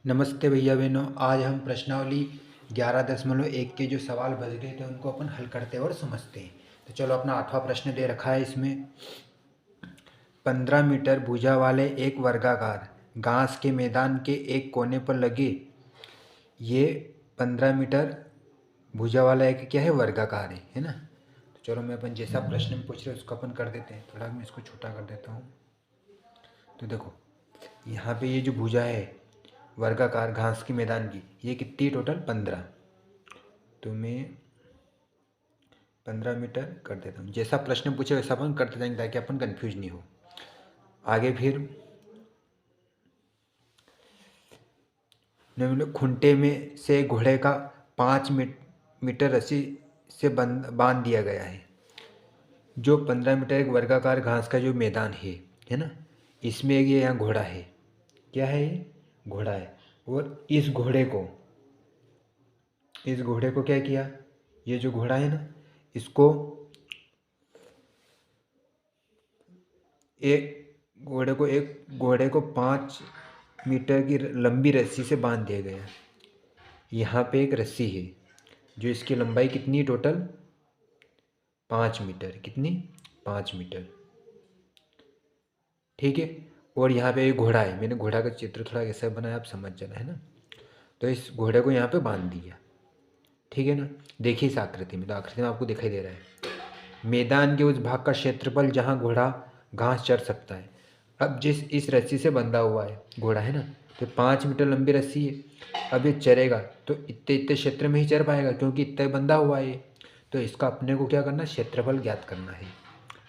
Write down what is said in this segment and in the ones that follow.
नमस्ते भैया बहनों। आज हम प्रश्नावली 11.1 के जो सवाल बच गए थे उनको अपन हल करते हैं और समझते हैं। तो चलो, अपना 8वां प्रश्न दे रखा है इसमें। 15 मीटर भुजा वाले एक वर्गाकार घास के मैदान के एक कोने पर लगे। ये 15 मीटर भुजा वाला एक क्या है, वर्गाकार है ना। तो चलो, मैं अपन जैसा प्रश्न में पूछ रहे उसको अपन कर देते हैं। थोड़ा मैं इसको छोटा कर देता हूँ। तो देखो, यहाँ पे ये जो भुजा है वर्गाकार घास के मैदान की, ये कितनी टोटल 15। तो मैं 15 मीटर कर देता हूँ। जैसा प्रश्न पूछे वैसा अपन करते जाएंगे ताकि अपन कंफ्यूज नहीं हो। आगे फिर खूंटे में से घोड़े का 5 मीटर रस्सी से बांध दिया गया है। जो 15 मीटर एक वर्गाकार घास का जो मैदान है ना, इसमें ये यहाँ घोड़ा है। क्या है ये? घोड़ा है। और इस घोड़े को क्या किया, ये जो घोड़ा है ना, इसको एक घोड़े को 5 मीटर की लंबी रस्सी से बांध दिया गया। यहाँ पे एक रस्सी है जो इसकी लंबाई कितनी, टोटल 5 मीटर। कितनी? 5 मीटर। ठीक है। और यहाँ पे एक घोड़ा है। मैंने घोड़ा का चित्र थोड़ा ऐसा बनाया, आप समझ जाना, है ना। तो इस घोड़े को यहाँ पे बांध दिया। ठीक है ना। देखिए इस आकृति में, तो आकृति में आपको दिखाई दे रहा है मैदान के उस भाग का क्षेत्रफल जहाँ घोड़ा घास चर सकता है। अब जिस इस रस्सी से बंधा हुआ है घोड़ा, है ना, तो 5 मीटर लंबी रस्सी है। अब ये चरेगा तो इतने इतने क्षेत्र में ही चर पाएगा, क्योंकि इतना बंधा हुआ है। तो इसका अपने को क्या करना है, क्षेत्रफल ज्ञात करना है।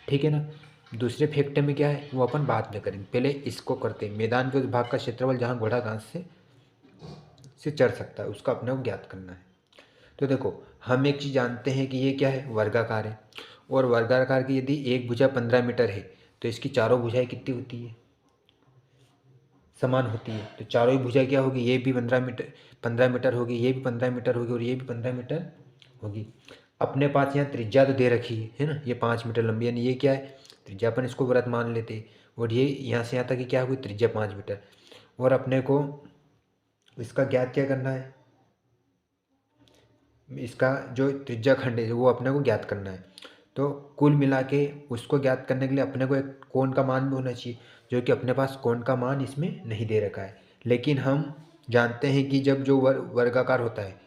ठीक है ना। दूसरे फैक्टर में क्या है वो अपन बाद में करेंगे, पहले इसको करते हैं। मैदान के उस भाग का क्षेत्रफल जहाँ घोड़ा घास से चर सकता है, उसका अपने को ज्ञात करना है। तो देखो, हम एक चीज़ जानते हैं कि ये क्या है, वर्गाकार है। और वर्गाकार की यदि एक भुजा 15 मीटर है तो इसकी चारों भुजाएं कितनी होती है, समान होती है। तो चारों ही भुजा क्या होगी, ये भी 15 मीटर होगी, ये भी 15 मीटर होगी, और ये भी 15 मीटर होगी। अपने पास यहाँ त्रिज्या तो दे रखी है ना, ये 5 मीटर लंबी, यानी ये क्या है, त्रिज्या। अपन इसको वृत्त मान लेते हैं। और ये यहाँ से यहाँ तक की क्या होगी, त्रिज्या 5 मीटर। और अपने को इसका ज्ञात क्या करना है, इसका जो त्रिज्या खंड है वो अपने को ज्ञात करना है। तो कुल मिला के उसको ज्ञात करने के लिए अपने को एक कोण का मान भी होना चाहिए, जो कि अपने पास कोण का मान इसमें नहीं दे रखा है। लेकिन हम जानते हैं कि जब जो वर्गाकार होता है,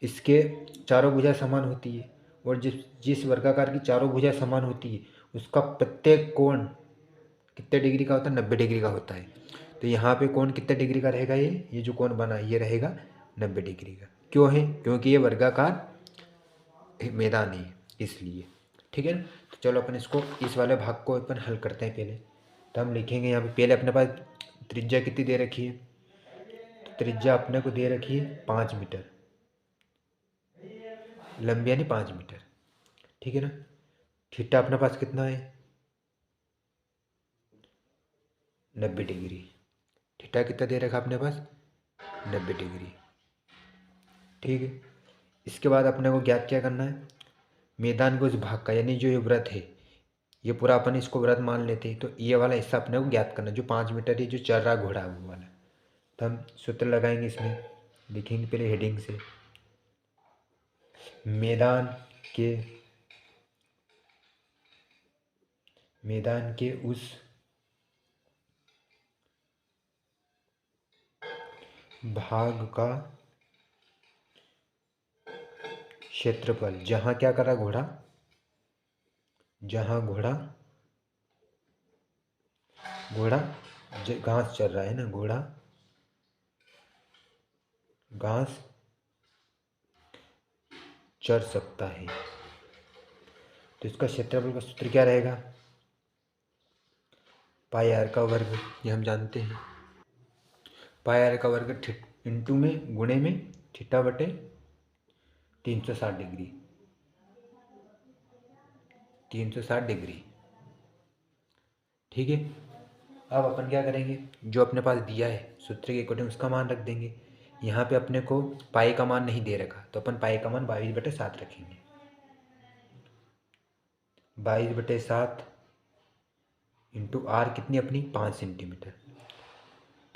इसके चारों भुजा समान होती है। और जिस जिस वर्गाकार की चारों भुजा समान होती है उसका प्रत्येक कोण कितने डिग्री का होता है, 90 डिग्री का होता है। तो यहाँ पे कोण कितने डिग्री का रहेगा, ये जो कोण बना है ये रहेगा 90 डिग्री का। क्यों है? क्योंकि ये वर्गाकार मैदान है, इसलिए। ठीक है ना। तो चलो, अपन इसको इस वाले भाग को अपन हल करते हैं पहले। तो हम लिखेंगे यहाँ पे, पहले अपने पास त्रिज्या कितनी दे रखी है, तो त्रिज्या अपने को दे रखी है 5 मीटर लंबी, यानी 5 मीटर। ठीक है ना। थीटा अपने पास कितना है, 90 डिग्री। थीटा कितना दे रखा अपने पास, 90 डिग्री। ठीक है। इसके बाद अपने को ज्ञात क्या करना है, मैदान के उस भाग का, यानी जो ये वृत्त है, ये पूरा अपन इसको वृत्त मान लेते हैं। तो ये वाला हिस्सा अपने को ज्ञात करना, जो 5 मीटर है, जो चल रहा घोड़ा है वो वाला। तो हम सूत्र लगाएंगे इसमें, लिखेंगे पहले हेडिंग से, के मैदान के उस भाग का क्षेत्रफल जहाँ क्या करा घोड़ा, जहाँ घोड़ा घास चल रहा है ना, घोड़ा घास चर सकता है। तो इसका क्षेत्रफल का सूत्र क्या रहेगा, पाई आर का वर्ग। ये हम जानते हैं, पाई आर का वर्ग इंटू में गुणे में थीटा बटे 360 डिग्री। 360 डिग्री। ठीक है। अब अपन क्या करेंगे, जो अपने पास दिया है सूत्र के अकॉर्डिंग उसका मान रख देंगे। यहाँ पे अपने को पाई का मान नहीं दे रखा, तो अपन पाई का मान 22/7 रखेंगे। 22/7 इंटू आर कितनी अपनी 5 सेंटीमीटर।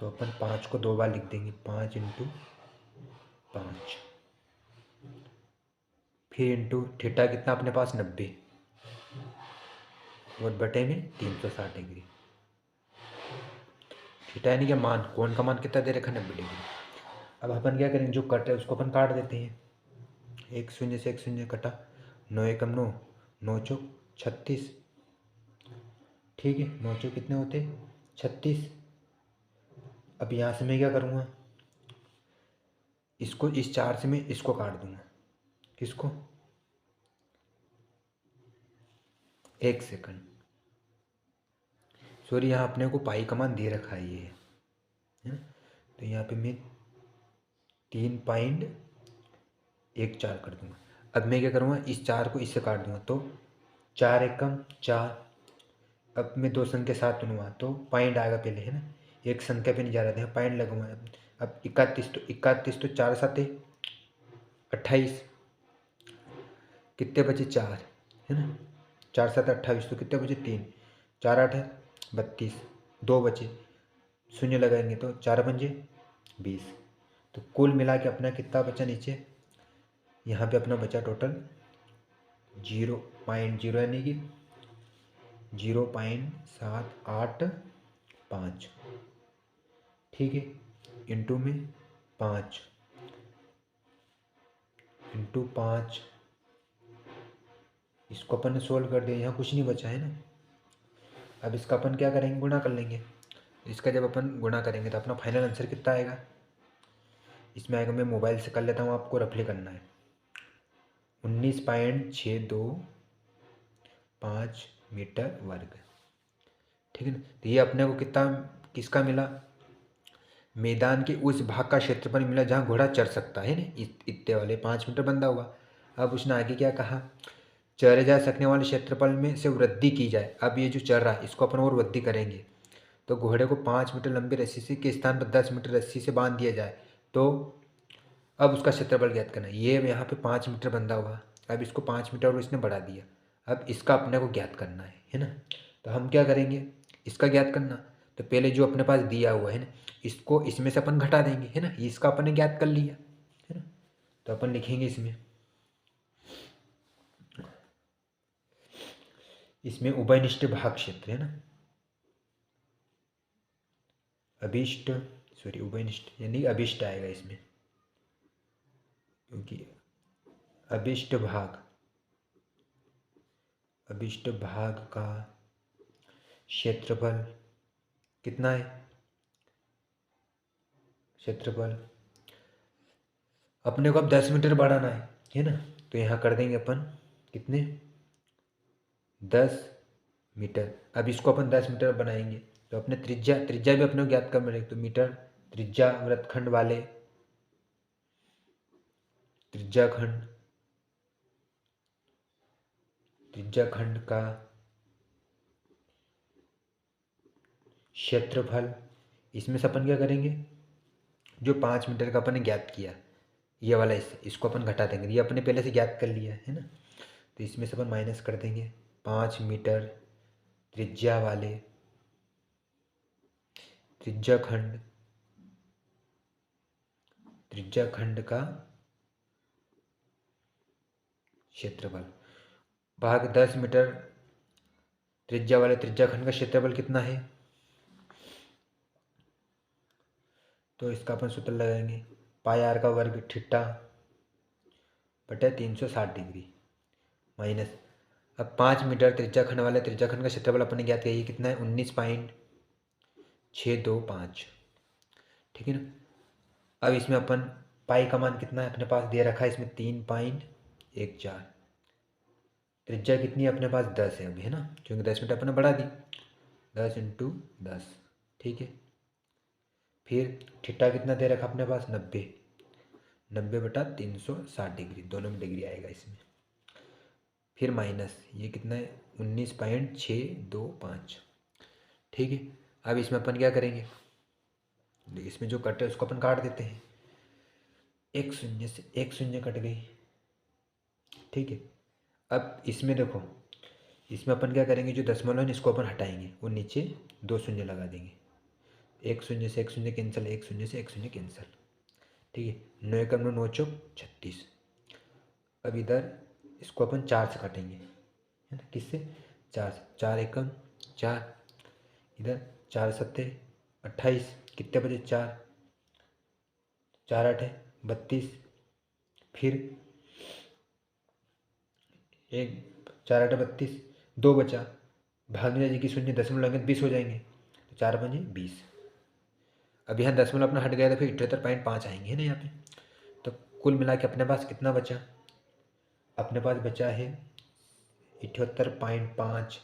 तो अपन 5 को 2 बार लिख देंगे, 5 इंटू 5, फिर इंटू थीटा कितना अपने पास 90 और बटे में 360 डिग्री। थीटा यानी कि मान, कोण का मान कितना दे रखा है 90 डिग्री। अब अपन क्या करेंगे, जो कट है उसको अपन काट देते हैं। एक शून्य से एक शून्य कटा, 9 एकम 9, 9 चौक 36, ठीक है, 9 चौक कितने होते 36। अब यहाँ से मैं क्या करूँगा, इसको इस 4 से मैं इसको काट दूंगा, किसको, 1 सेकंड, सॉरी यहाँ अपने को पाई का मान दे रखा है ये, है ना। तो यहाँ पे मैं 3.14 कर दूंगा। अब मैं क्या करूँगा, इस 4 को इससे काट दूंगा, तो 4 एकम 4। अब मैं 2 संख्या साथ दूंगा तो पॉइंट आएगा पहले, है ना, एक संख्या पे नहीं जा रहा था, पॉइंट लगूंगा। अब 31 तो 4 7 28, कितने बचे 4, है ना, 4 7 28, तो कितने बचे 3, 4 8 32, 2 बचे, शून्य लगाएंगे तो 4 पंजे 20। तो कुल मिला के अपना कितना बचा नीचे, यहाँ पे अपना बचा टोटल 0.0 यानी कि 0.785, ठीक है, इंटू में 5 इंटू 5, इसको अपन ने सोल्व कर दिया, यहाँ कुछ नहीं बचा है ना। अब इसका अपन क्या करेंगे, गुणा कर लेंगे। इसका जब अपन गुणा करेंगे तो अपना फाइनल आंसर कितना आएगा, इसमें आएगा, मैं मोबाइल से कर लेता हूँ, आपको रफली करना है, 19.625 मीटर वर्ग, ठीक है ना। तो ये अपने को कितना, किसका मिला, मैदान के उस भाग का क्षेत्रफल मिला जहाँ घोड़ा चढ़ सकता है ना, इतने वाले 5 मीटर बंधा हुआ। अब उसने आगे क्या कहा, चढ़े जा सकने वाले क्षेत्रफल में से वृद्धि की जाए। अब ये जो चढ़ रहा है इसको अपन और वृद्धि करेंगे, तो घोड़े को 5 मीटर लंबी रस्सी से के स्थान पर 10 मीटर रस्सी से बांध दिया जाए, तो अब उसका क्षेत्रफल ज्ञात करना है। ये यहाँ पे 5 मीटर बंधा हुआ, अब इसको 5 मीटर और इसने बढ़ा दिया, अब इसका अपने को ज्ञात करना है ना। तो हम क्या करेंगे, इसका ज्ञात करना, तो पहले जो अपने पास दिया हुआ है ना, इसको इसमें से अपन घटा देंगे, है ना, इसका अपन ने ज्ञात कर लिया, है ना। तो अपन लिखेंगे इसमें उभयनिष्ठ भाग क्षेत्र है ना, अभिष्ट, सॉरी उभयनिष्ठ यानी अभिष्ट आएगा इसमें, क्योंकि अभिष्ट भाग का क्षेत्रफल कितना है, क्षेत्रफल अपने को अब 10 मीटर बढ़ाना है ना। तो यहाँ कर देंगे अपन कितने, 10 मीटर। अब इसको अपन 10 मीटर बनाएंगे, तो अपने त्रिज्या भी अपने को ज्ञात कर मिलेगी, तो मीटर त्रिज्या वृत्तखंड वाले, त्रिज्याखंड का क्षेत्रफल, इसमें से अपन क्या करेंगे, जो 5 मीटर का अपन ने ज्ञात किया, ये वाला इसको अपन घटा देंगे, ये अपने पहले से ज्ञात कर लिया है ना। तो इसमें से अपन माइनस कर देंगे, 5 मीटर त्रिज्या वाले त्रिज्याखंड का क्षेत्रफल भाग 10 मीटर त्रिज्या वाले त्रिज्याखंड का क्षेत्रफल कितना है, तो इसका अपन सूत्र लगाएंगे, पाई आर का वर्ग थीटा बटे 360 डिग्री माइनस, अब 5 मीटर त्रिज्याखंड वाले त्रिज्याखंड का क्षेत्रफल अपने ज्ञात किया, ये कितना है 19.625, ठीक है ना। अब इसमें अपन पाई का मान कितना है अपने पास दे रखा है, इसमें 3.14, त्रिज्या कितनी है अपने पास 10 है अभी, है ना, क्योंकि 10 मीटर अपने बढ़ा दी, 10 इंटू 10, ठीक है। फिर थीटा कितना दे रखा अपने पास 90 बटा 360 डिग्री, दोनों में डिग्री आएगा इसमें। फिर माइनस ये कितना है 19.625, ठीक है। अब इसमें अपन क्या करेंगे, इसमें जो कट है उसको अपन काट देते हैं, एक शून्य से एक शून्य कट गई, ठीक है। अब इसमें देखो, इसमें अपन क्या करेंगे, जो दशमलव है इसको अपन हटाएंगे, वो नीचे 2 शून्य लगा देंगे, एक शून्य से एक शून्य कैंसिल, एक शून्य से एक शून्य कैंसिल। ठीक है, 9 एकम 9 चौक 36। अब इधर इसको अपन 4 से काटेंगे, है ना, किससे, 4 से। 4 एकम 4, इधर 4 सत्ते 28, कितने बचे, 4, 4 आठे 32, फिर एक 4 आठे 32, 2 बचा, भाग में जाएगी कि शून्य, दशमलव लगेंगे 20 हो जाएंगे, तो 4 पंजे 20। अब यहाँ दशमलव अपना हट गया तो फिर 78.5 आएंगे, है ना यहाँ पे। तो कुल मिला के अपने पास कितना बचा, अपने पास बचा है 78.5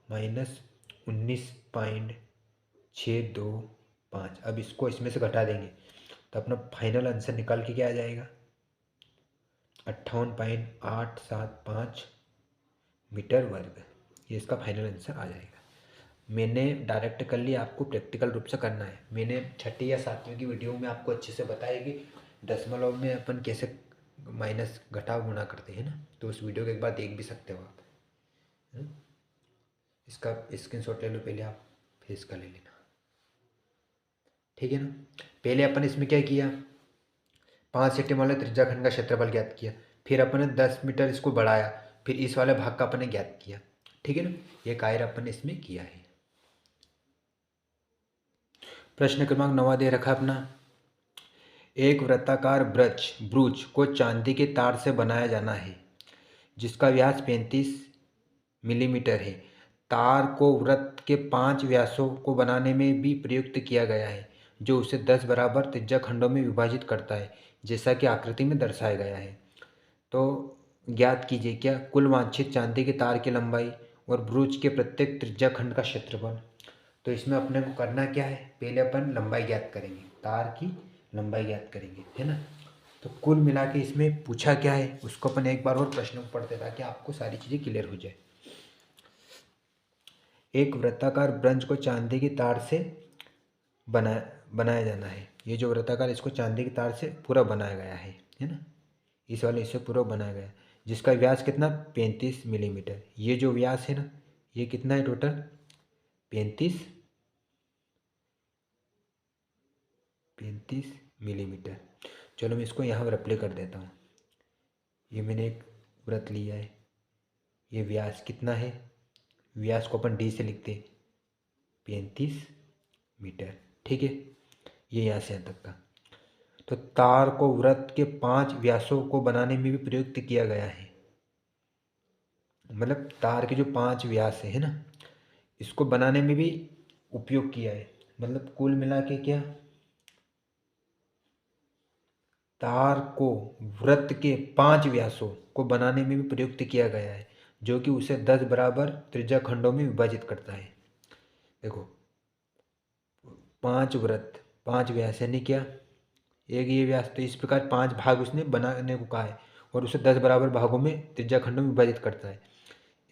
माइनस 19.625। अब इसको इसमें से घटा देंगे तो अपना फाइनल आंसर निकाल के क्या आ जाएगा, 58.875 मीटर वर्ग। ये इसका फाइनल आंसर आ जाएगा। मैंने डायरेक्ट कर लिया, आपको प्रैक्टिकल रूप से करना है। मैंने छठी या सातवीं की वीडियो में आपको अच्छे से बताया कि दशमलव में अपन कैसे माइनस घटाव गुणा करते हैं ना, तो उस वीडियो को एक बार देख भी सकते हो आप। इसका स्क्रीनशॉट ले लो पहले आप, फिर इसका ले लेना, ठीक है ना। पहले अपन इसमें क्या किया, 5 सेंटीमीटर वाले त्रिज्याखंड का क्षेत्रफल ज्ञात किया, फिर अपन ने 10 मीटर इसको बढ़ाया, फिर इस वाले भाग का अपन ने ज्ञात किया, ठीक है ना। ये कार्य अपन ने इसमें किया है। प्रश्न क्रमांक 9 दे रखा अपना, एक वृत्ताकार ब्रूच को चांदी के तार से बनाया जाना है जिसका व्यास 35 मिलीमीटर है। तार को वृत्त के 5 व्यासों को बनाने में भी प्रयुक्त किया गया है जो उसे 10 बराबर त्रिज्या खंडों में विभाजित करता है जैसा कि आकृति में दर्शाया गया है। तो ज्ञात कीजिए क्या कुल वांछित चांदी के तार की लंबाई और ब्रूच के प्रत्येक त्रिज्या खंड का क्षेत्रफल। तो इसमें अपने को करना क्या है, पहले अपन लंबाई ज्ञात करेंगे, तार की लंबाई ज्ञात करेंगे, है ना। तो कुल मिला के इसमें पूछा क्या है उसको अपन एक बार और प्रश्न को पढ़ते ताकि आपको सारी चीज़ें क्लियर हो जाए। एक वृत्ताकार ब्रंज को चांदी की तार से बनाया जाना है। ये जो वृत्ताकार इसको चांदी की तार से पूरा बनाया गया है ना, इस वाले इससे पूरा बनाया गया जिसका व्यास कितना 35 मिलीमीटर। ये जो व्यास है ना, ये कितना है टोटल 35 मिलीमीटर। चलो मैं इसको यहाँ पर अप्लाई कर देता हूँ। ये मैंने एक वृत्त लिया है, ये व्यास कितना है, व्यास को अपन डी से लिखते 35 मीटर, ठीक है। ये यहाँ से यहाँ तक का। तो तार को वृत्त के 5 व्यासों को बनाने में भी प्रयुक्त किया गया है, मतलब तार के जो 5 व्यास है ना, इसको बनाने में भी उपयोग किया है। मतलब कुल मिला के क्या, तार को वृत्त के 5 व्यासों को बनाने में भी प्रयुक्त किया गया है जो कि उसे 10 बराबर त्रिज्या खंडों में विभाजित करता है। देखो 5 वृत्त 5 व्यास यानी क्या, एक ये व्यास, तो इस प्रकार 5 भाग उसने बनाने को कहा है और उसे 10 बराबर भागों में त्रिज्या खंडों में विभाजित करता है।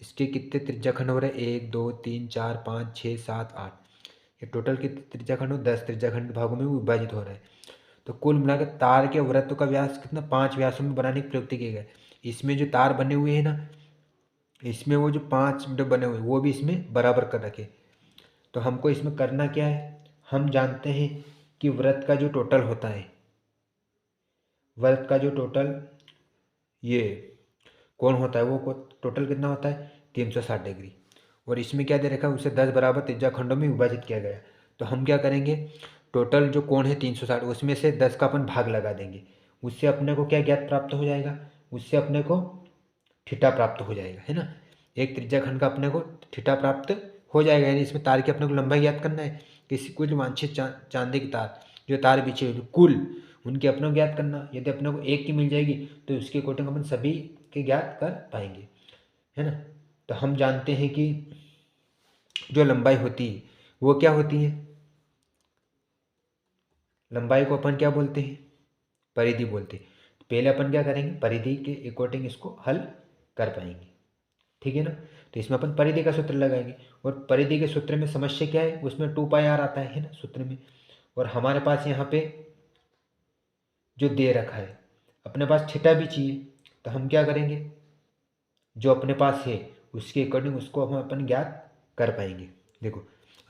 इसके कितने त्रिज्या खंड हो रहे हैं, 1 2 3 4 5 6 7 8, ये टोटल कितने त्रिज्या खंड हो, 10 त्रिज्या खंड भागों में विभाजित हो रहा है। तो कुल मिलाकर तार के वृत्त का व्यास कितना 5 व्यासों में बनाने की प्रयुक्ति की गई। इसमें जो तार बने हुए हैं ना, इसमें वो जो 5 बने हुए वो भी इसमें बराबर कर रखे। तो हमको इसमें करना क्या है, हम जानते हैं कि वृत्त का जो टोटल होता है, वृत्त का जो टोटल ये कोण होता है वो टोटल कितना होता है 360 डिग्री, और इसमें क्या दे रखा है उसे 10 बराबर त्रिज्या खंडों में विभाजित किया गया। तो हम क्या करेंगे, टोटल जो कोण है 360 उसमें से 10 का अपन भाग लगा देंगे, उससे अपने को क्या ज्ञात प्राप्त हो जाएगा, उससे अपने को थीटा प्राप्त हो जाएगा, है ना। एक त्रिज्या खंड का अपने को थीटा प्राप्त हो जाएगा। यानी इसमें तार की अपने को लंबाई ज्ञात करना है, किसी कुछ वांछित चांदी की तार जो तार बिछे हुए कुल उनके अपने को ज्ञात करना। यदि अपने को एक की मिल जाएगी तो उसके अकॉर्डिंग अपन सभी के ज्ञात कर पाएंगे, है ना। तो हम जानते हैं कि जो लंबाई होती है वो क्या होती है, लंबाई को अपन क्या बोलते हैं, परिधि बोलते हैं। तो पहले अपन क्या करेंगे, परिधि के अकॉर्डिंग इसको हल कर पाएंगे, ठीक है ना। तो इसमें अपन परिधि का सूत्र लगाएंगे, और परिधि के सूत्र में समस्या क्या है, उसमें 2πr आता है ना सूत्र में। और हमारे पास यहाँ पे जो दे रखा है अपने पास थीटा भी चाहिए, तो हम क्या करेंगे, जो अपने पास है उसके अकॉर्डिंग उसको हम अपन ज्ञात कर पाएंगे। देखो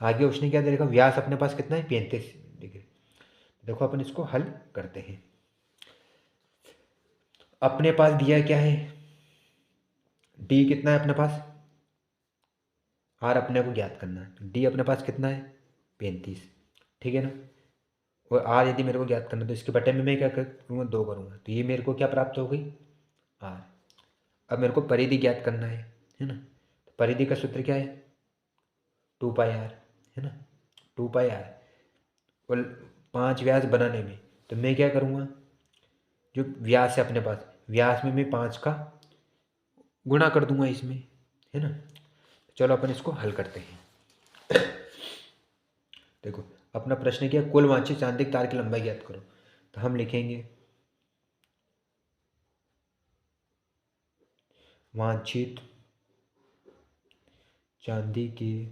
आगे उसने क्या दे रखा, व्यास अपने पास कितना है 35 डिग्री। देखो अपन इसको हल करते हैं। अपने पास दिया क्या है, डी कितना है अपने पास, आर अपने को ज्ञात करना है। डी अपने पास कितना है 35, ठीक है ना। और आर यदि मेरे को ज्ञात करना है तो इसके बटे में मैं क्या करूँगा 2 करूँगा, तो ये मेरे को क्या प्राप्त हो गई आर। अब मेरे को परिधि ज्ञात करना है ना। तो परिधि का सूत्र क्या है 2 पाई आर, है ना 2 पाई आर। और 5 व्यास बनाने में तो मैं क्या करूँगा, जो व्यास है अपने पास, व्यास में मैं 5 का गुणा कर दूंगा इसमें, है ना। चलो अपन इसको हल करते हैं। देखो अपना प्रश्न क्या, कुल वांछित चांदी तार की लंबाई ज्ञात करो। तो हम लिखेंगे वांछित चांदी की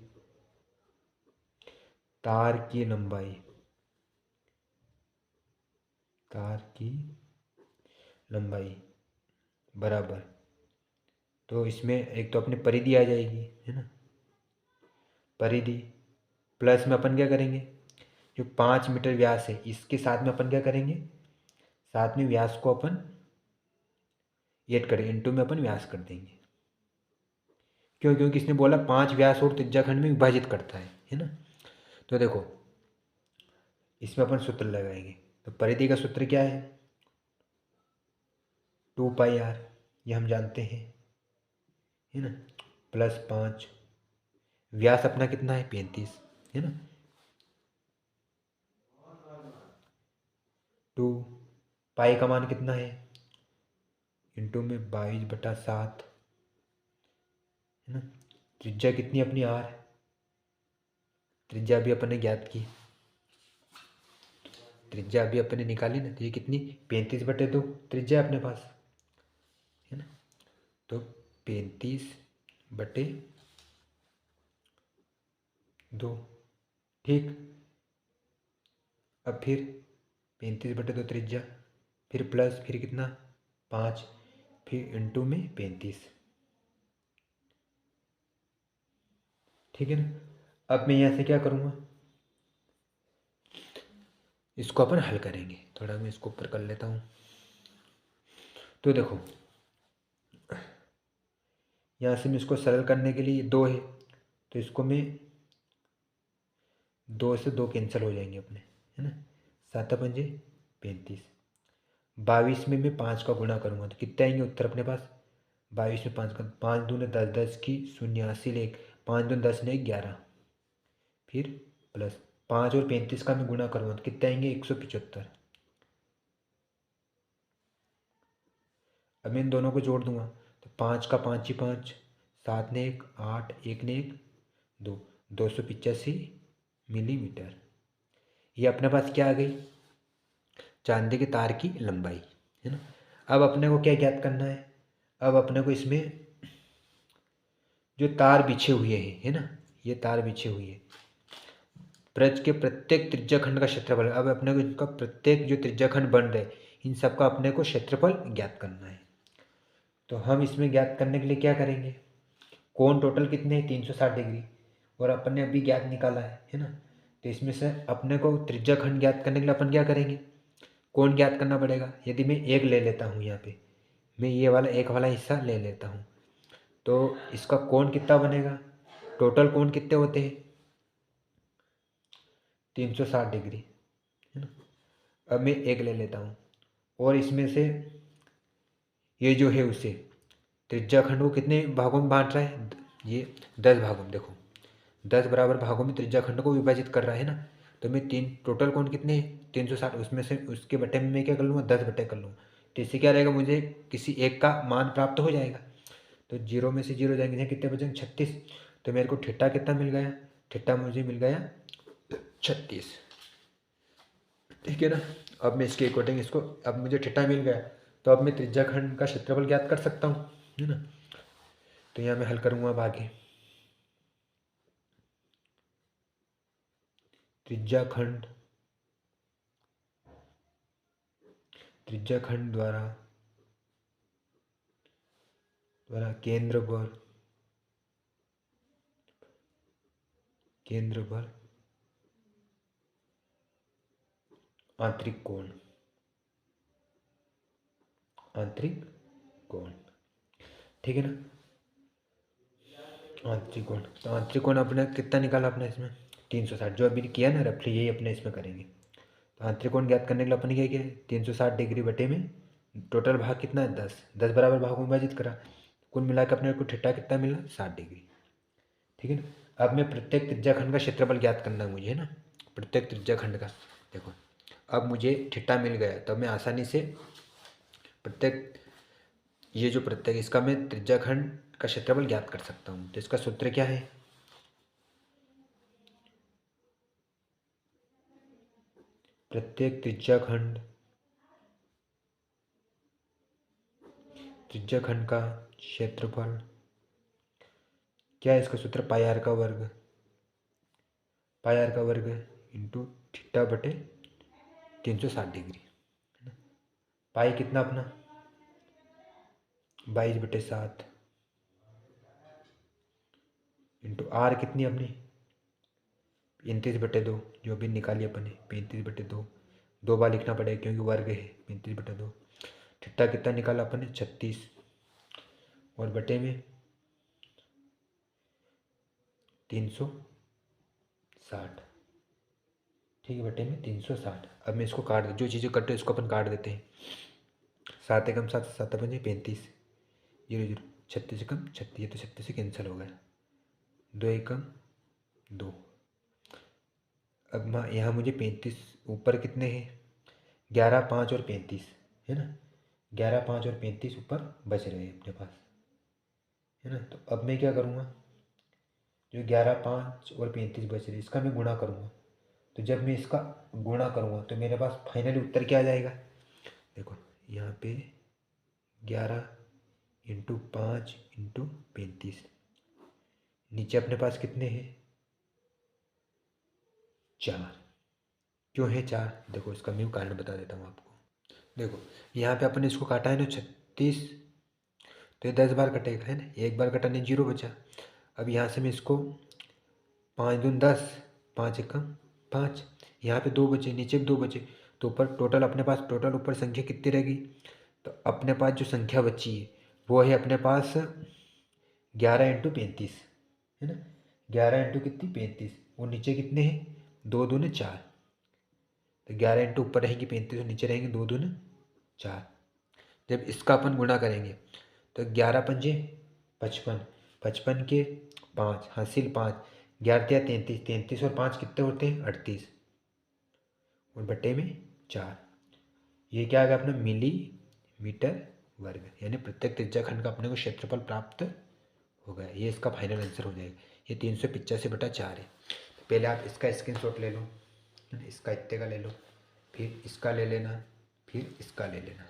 तार की लंबाई, तार की लंबाई बराबर, तो इसमें एक तो अपनी परिधि आ जाएगी, है ना, परिधि प्लस में अपन क्या करेंगे, जो 5 मीटर व्यास है इसके साथ में अपन क्या करेंगे, साथ में व्यास को अपन ऐड करें, इनटू में अपन व्यास कर देंगे। क्यों, क्योंकि इसने बोला 5 व्यास और त्रिज्या खंड में विभाजित करता है ना। तो देखो इसमें अपन सूत्र लगाएंगे, तो परिधि का सूत्र क्या है 2 पाई आर, ये हम जानते हैं, है ना, प्लस 5, व्यास अपना कितना है 35, है ना, 2 पाई का मान कितना है इंटू में 22/7, है ना। त्रिज्या कितनी अपनी आर, त्रिज्या भी अपन ने ज्ञात की, त्रिज्या भी अपन ने निकाली ना, तो ये कितनी 35/2 त्रिज्या है अपने पास, है ना। तो 35/2, ठीक। अब फिर 35/2 त्रिज्या, फिर प्लस, फिर कितना 5, फिर इंटू में 35, ठीक है ना। अब मैं यहाँ से क्या करूँगा, इसको अपन हल करेंगे, थोड़ा मैं इसको ऊपर कर लेता हूँ। तो देखो यहाँ से मैं इसको सरल करने के लिए 2 है, तो इसको मैं 2 से 2 कैंसिल हो जाएंगे अपने, है ना, 7×5 = 35, 22 में मैं 5 का गुणा करूँगा तो कितने आएंगे उत्तर अपने पास, 22 में 5 का, 5 दूने 10, 10 की 89 ले 5 दूने 10 ने 11, फिर प्लस 5 और 35 का मैं गुणा करूँगा तो कितने आएंगे 175। अब मैं इन दोनों को जोड़ दूंगा तो 5 का 5 ही 5, 7 ने 1 8, 1 ने 1 2, 285 मिलीमीटर। ये अपने पास क्या आ गई, चांदी के तार की लंबाई, है ना। अब अपने को क्या ज्ञात करना है, अब अपने को इसमें जो तार बिछे हुए हैं, है ना, ये तार बिछे हुए हैं, ब्रज के प्रत्येक त्रिज्याखंड का क्षेत्रफल, अब अपने को इनका प्रत्येक जो त्रिज्याखंड बन रहे इन सबका अपने को क्षेत्रफल ज्ञात करना है। तो हम इसमें ज्ञात करने के लिए क्या करेंगे, कोण टोटल कितने हैं 360 डिग्री, और अपन ने अभी ज्ञात निकाला है ना। तो इसमें से अपने को त्रिज्याखंड ज्ञात करने के लिए अपन क्या करेंगे, कोण ज्ञात करना पड़ेगा। यदि मैं एक ले लेता हूँ, यहाँ पे मैं ये वाला एक वाला हिस्सा ले लेता हूँ, तो इसका कोण कितना बनेगा, टोटल कोण कितने होते हैं 360 डिग्री, है ना। अब मैं एक ले लेता हूँ और इसमें से ये जो है उसे त्रिज्याखंड को कितने भागों में बांट रहा है, ये 10 भागों में, देखो 10 बराबर भागों में त्रिज्याखंड को विभाजित कर रहा है ना। तो मैं तीन टोटल कोण कितने 360, उसमें से उसके बटे में मैं क्या कर लूँगा 10 बटे कर लूँगा, तो इससे क्या रहेगा मुझे किसी एक का मान प्राप्त हो जाएगा। तो 0 में से 0 जाएंगे, कितने बचेंगे 36, तो मेरे को थीटा कितना मिल गया, थीटा मुझे मिल गया 36, ठीक है ना। अब मैं इसके अकॉर्डिंग इसको, अब मुझे थीटा मिल गया तो अब मैं त्रिज्याखंड का क्षेत्रफल ज्ञात कर सकता हूँ, है ना। तो यहाँ मैं हल करूँगा अब आगे, त्रिज्याखंड त्रिज्याखंड द्वारा केंद्र पर केंद्र पर आंतरिक कोण, आंतरिक कोण, ठीक है ना। आंतरिक कोण, तो आंतरिक कोण अपने कितना निकाला अपने इसमें 360, जो अभी किया ना रफली, यही अपने इसमें करेंगे। तो आंतरिक कोण ज्ञात करने के लिए अपन ने क्या किया, 360 डिग्री बटे में टोटल भाग कितना है 10, 10 बराबर भागों में विभाजित करा, कुल मिला के अपने को थीटा कितना मिला 60 डिग्री, ठीक है ना। अब मैं प्रत्येक त्रिज्याखंड का क्षेत्रफल ज्ञात करना है मुझे, है ना, प्रत्येक त्रिज्याखंड का। देखो अब मुझे थीटा मिल गया, तब मैं आसानी से प्रत्येक, ये जो प्रत्येक इसका मैं त्रिज्याखंड का क्षेत्रफल ज्ञात कर सकता हूँ। तो इसका सूत्र क्या है, प्रत्येक त्रिज्याखंड, त्रिज्याखंड का क्षेत्रफल क्या है, इसका सूत्र पाई आर का वर्ग, पाई आर का वर्ग इंटू थीटा बटे 360 डिग्री, पाई कितना अपना 22/7 इंटू आर कितनी अपनी 35/2, जो भी निकाली अपन ने 35/2, 2 बार लिखना पड़ेगा क्योंकि वर्ग है, 35/2। थीटा कितना निकाला अपन ने 36, और बटे में 360, ठीक है, बटे में 360। अब मैं इसको काट, जो चीज़ें कटे इसको अपन काट देते हैं। 7 एकम 7, 7 पंजे 35, 0 0, 36 एकम 36, ये तो 36 से कैंसिल हो गया, 2 एकम 2। अब मैं यहाँ मुझे 35, ऊपर कितने हैं 11, 5 और 35, है ना, 11, 5 और 35 ऊपर बच रहे हैं अपने पास, है ना। तो अब मैं क्या करूँगा, जो 11, 5 और 35 बच रहे इसका मैं गुणा करूँगा। तो जब मैं इसका गुणा करूँगा तो मेरे पास फाइनली उत्तर क्या आ जाएगा, देखो यहाँ पे 11 इंटू 5 इंटू 35, नीचे अपने पास कितने हैं 4, क्यों है 4, देखो इसका मैं कारण बता देता हूँ आपको। देखो यहाँ पे अपन ने इसको काटा है ना 36, तो ये 10 बार कटेगा, है ना, एक बार कटाने 0 बचा। अब यहाँ से मैं इसको 5 दूनी 10, 5 एकम 5, यहाँ पे 2 बचे, नीचे भी 2 बचे, तो ऊपर टोटल अपने पास टोटल ऊपर संख्या कितनी रहेगी, तो अपने पास जो संख्या बची है वो है अपने पास 11 इंटू 35, है ना, 11 इंटू कितनी 35, और नीचे कितने हैं 2 दूने 4, तो 11 इंटू ऊपर रहेंगी 35 और नीचे रहेंगे 2 दूने 4। जब इसका अपन गुणा करेंगे तो 11 पंजे 55, 55 के 5 हासिल 5, 11 या 33, 33 और 5 कितने होते हैं 38, और बटे में 4, ये क्या आ गया अपना मिलीमीटर वर्ग, यानी प्रत्येक त्रिज्याखंड का अपने को क्षेत्रफल प्राप्त हो गया। ये इसका फाइनल आंसर हो जाएगा, ये 385/4 है। तो पहले आप इसका स्क्रीनशॉट ले लो, इसका इतने का ले लो, फिर इसका ले लेना, फिर इसका ले लेना,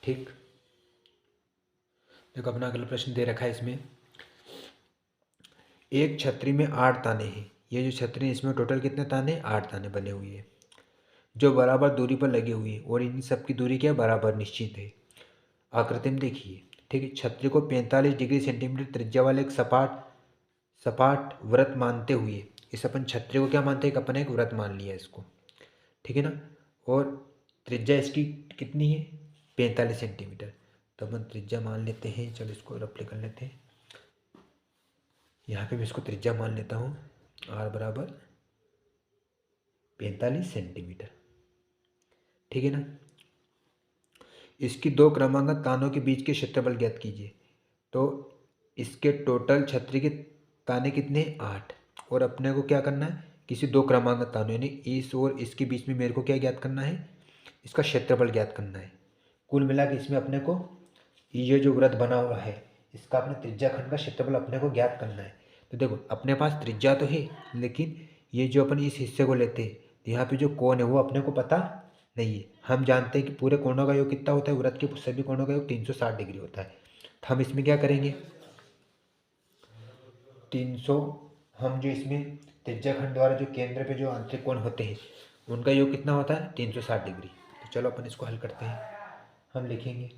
ठीक। देखो अपना अगला प्रश्न दे रखा है इसमें, एक छतरी में 8 ताने हैं, ये जो छतरी है इसमें टोटल कितने ताने 8 ताने बने हुए हैं, जो बराबर दूरी पर लगे हुए हैं, और इन सब की दूरी क्या बराबर निश्चित है। आकृति में देखिए, ठीक है, छतरी को 45 डिग्री सेंटीमीटर त्रिज्या वाले एक सपाट सपाट व्रत मानते हुए, इस अपन छतरी को क्या मानते हैं, एक अपन एक व्रत मान लिया इसको, ठीक है ना, और त्रिज्या इसकी कितनी है 45 सेंटीमीटर, तो अपन त्रिज्या मान लेते हैं, चलो इसको रफली कर लेते हैं, यहाँ पे मैं इसको त्रिज्या मान लेता हूँ r बराबर 45 सेंटीमीटर, ठीक है ना। इसकी दो क्रमांकन तानों के बीच के क्षेत्रफल ज्ञात कीजिए, तो इसके टोटल छतरी के ताने कितने 8, और अपने को क्या करना है, किसी दो क्रमांकन तानों यानी इस और इसके बीच में मेरे को क्या ज्ञात करना है, इसका क्षेत्रफल ज्ञात करना है। कुल मिला के इसमें अपने को ये जो वृत्त बना हुआ है इसका अपने त्रिज्याखंड का क्षेत्रफल अपने को ज्ञात करना है। तो देखो अपने पास त्रिज्या तो है, लेकिन ये जो अपन इस हिस्से को लेते हैं तो यहाँ पे जो कोण है वो अपने को पता नहीं है। हम जानते हैं कि पूरे कोणों का योग कितना होता है, वृत्त के सभी कोणों का योग 360 डिग्री होता है। तो हम इसमें क्या करेंगे 300, हम जो इसमें त्रिज्याखंड द्वारा जो केंद्र पे जो आंतरिक कोण होते हैं उनका योग कितना होता है 360 डिग्री। तो चलो अपन इसको हल करते हैं, हम लिखेंगे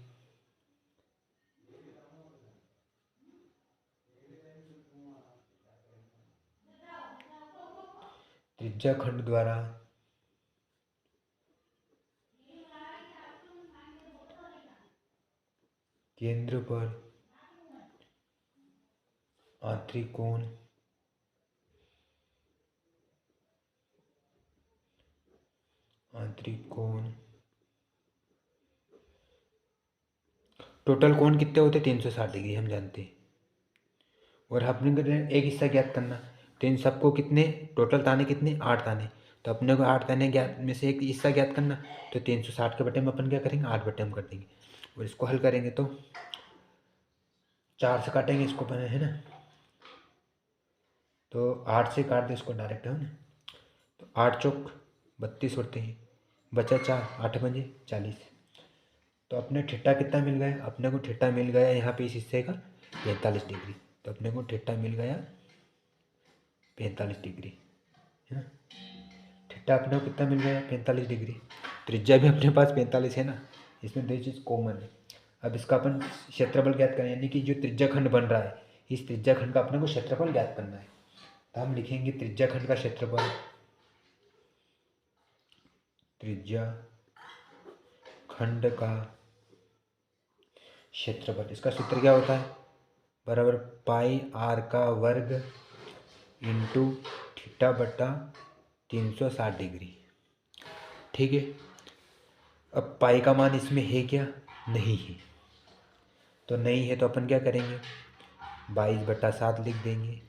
त्रिज्या खंड द्वारा केंद्र पर आंतरिक कोण टोटल कोण कितने होते 360 डिग्री हम जानते हैं। और अपने को एक हिस्सा ज्ञात करना, तो इन सबको कितने टोटल ताने कितने 8 ताने, तो अपने को 8 ताने ज्ञात में से एक हिस्सा ज्ञात करना, तो 360 के बटे में अपन क्या करेंगे 8 बटे हम कर देंगे। और इसको हल करेंगे तो 4 से काटेंगे इसको अपन, है ना, तो 8 से काट दे इसको डायरेक्ट, है ना, तो 8 चौक 32 होते हैं, बचा 4, 8 बजे 40। तो अपने ठेठा कितना मिल गया, अपने को ठेठा मिल गया यहाँ पे इस हिस्से का 45 डिग्री, तो अपने को ठेठा मिल गया 45 डिग्री, है ना। ठेठा अपने को कितना मिल गया 45 डिग्री, त्रिज्या भी अपने पास 45 है ना, इसमें दो चीज़ कॉमन है। अब इसका अपन क्षेत्रफल ज्ञात करें, यानी कि जो त्रिज्या खंड बन रहा है इस त्रिज्या खंड का अपने को क्षेत्रफल ज्ञात करना है। तो हम लिखेंगे त्रिज्या खंड का क्षेत्रफल, त्रिज्या खंड का क्षेत्रफल, इसका सूत्र क्या होता है, बराबर पाई आर का वर्ग इंटू थीटा बटा 360 डिग्री। ठीक है, अब पाई का मान इसमें है क्या, नहीं है, तो नहीं है तो अपन क्या करेंगे 22/7 लिख देंगे।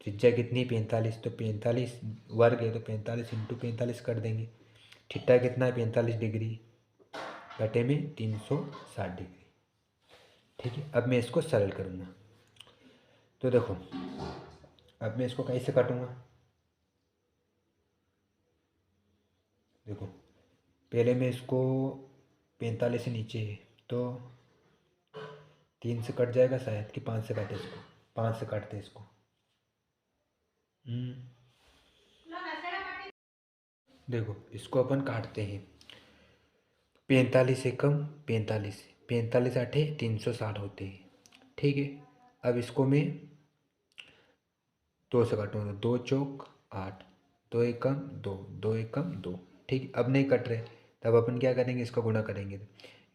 त्रिज्या कितनी 45, तो 45 वर्ग है तो 45 इंटू 45 कर देंगे। थीटा कितना है 45 डिग्री बटे में 360 डिग्री। ठीक है, अब मैं इसको सरल करूँगा, तो देखो अब मैं इसको कैसे काटूँगा, देखो पहले मैं इसको 45 से नीचे है तो 3 से कट जाएगा शायद, कि 5 से काटे इसको, 5 से काटते इसको। देखो इसको अपन काटते हैं, 45 से कम 45, 45 आठे 360 होते हैं। ठीक है, अब इसको मैं 2 से काटूँगा, 2 चौक 8, 2 एकम 2, 2 एकम 2। ठीक, अब नहीं कट रहे तब अपन क्या करेंगे, इसका गुणा करेंगे,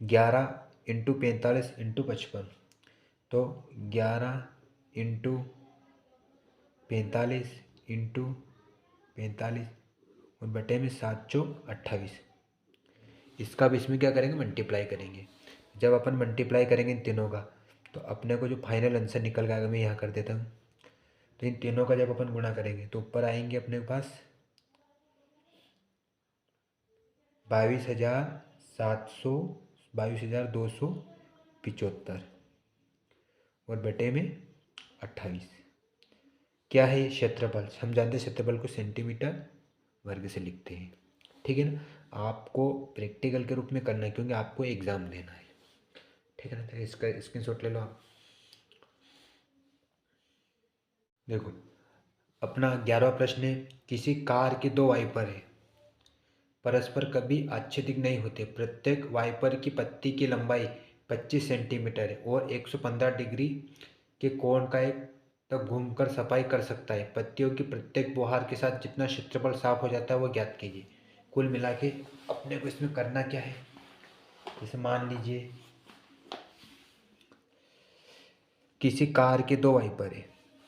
11 इंटू 45 इंटू 55, तो 11 इंटू 45 इंटू 45 और बटे में 7 चौक 28। इसका भी इसमें क्या करेंगे मल्टीप्लाई करेंगे। जब अपन मल्टीप्लाई करेंगे इन तीनों का तो अपने को जो फाइनल आंसर निकल गया, मैं यहाँ कर देता हूँ, तो इन तीनों का जब अपन गुणा करेंगे तो ऊपर आएंगे अपने पास 22,700, 22,275 और बटे में 28। क्या है ये क्षेत्रफल, हम जानते हैं क्षेत्रफल को सेंटीमीटर वर्ग से लिखते हैं। ठीक है ना, आपको प्रैक्टिकल के रूप में करना है क्योंकि आपको एग्ज़ाम देना है। ठीक है ना, तो इसका स्क्रीनशॉट ले लो आप। देखो अपना 11वां प्रश्न है, किसी कार के दो वाइपर है, परस्पर कभी आच्छादित नहीं होते, प्रत्येक वाइपर की पत्ती की लंबाई 25 सेंटीमीटर है और 115 डिग्री के कोण का एक तक घूमकर सफाई कर सकता है, पत्तियों की प्रत्येक बुहार के साथ जितना क्षेत्रफल साफ हो जाता है वो ज्ञात कीजिए। कुल मिला के अपने को इसमें करना क्या है, जैसे मान लीजिए किसी कार के दो वाइपर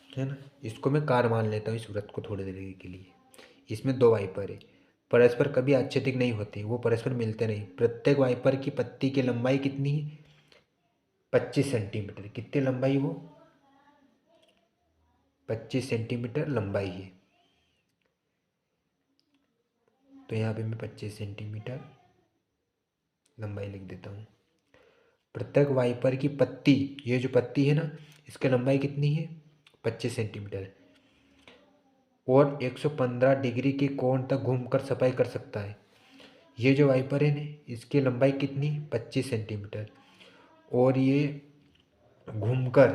है ना, इसको मैं कार मान लेता हूँ इस सूरत को थोड़ी देर के लिए। इसमें दो वाइपर है, परस्पर कभी आच्छादित नहीं होते, वो परस्पर मिलते नहीं, प्रत्येक वाइपर की पत्ती की लंबाई कितनी है 25 सेंटीमीटर, कितनी लंबाई वो 25 सेंटीमीटर लंबाई है, तो यहाँ पे मैं 25 सेंटीमीटर लंबाई लिख देता हूँ। प्रत्येक वाइपर की पत्ती, ये जो पत्ती है ना इसकी लंबाई कितनी है 25 सेंटीमीटर और 115 डिग्री के कोण तक घूमकर सफाई कर सकता है। ये जो वाइपर है ना इसकी लंबाई कितनी 25 सेंटीमीटर और ये घूमकर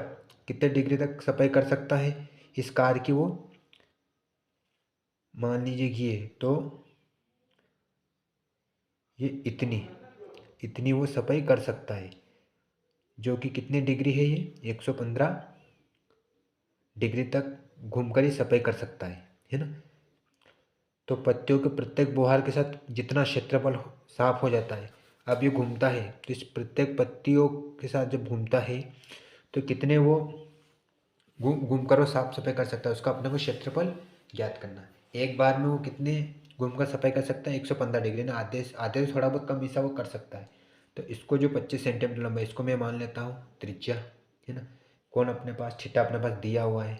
कितने डिग्री तक सफाई कर सकता है इस कार की, वो मान लीजिए कि ये तो ये इतनी इतनी वो सफाई कर सकता है, जो कि कितने डिग्री है ये 115 डिग्री तक घूमकर ही सफाई कर सकता है ना। तो पत्तियों के प्रत्येक बुहार के साथ जितना क्षेत्रफल साफ हो जाता है। अब ये घूमता है तो इस प्रत्येक पत्तियों के साथ जब घूमता है तो कितने वो घूम घूम कर वो साफ सफाई कर सकता है, उसका अपने को क्षेत्रफल ज्ञात करना है। एक बार में वो कितने घूम कर सफाई कर सकता है, 115 डिग्री ना, आधे आधे से थोड़ा बहुत कम हिस्सा वो कर सकता है। तो इसको जो 25 सेंटीमीटर लंबा है इसको मैं मान लेता हूँ त्रिज्या, है ना। कौन अपने पास थीटा अपने पास दिया हुआ है,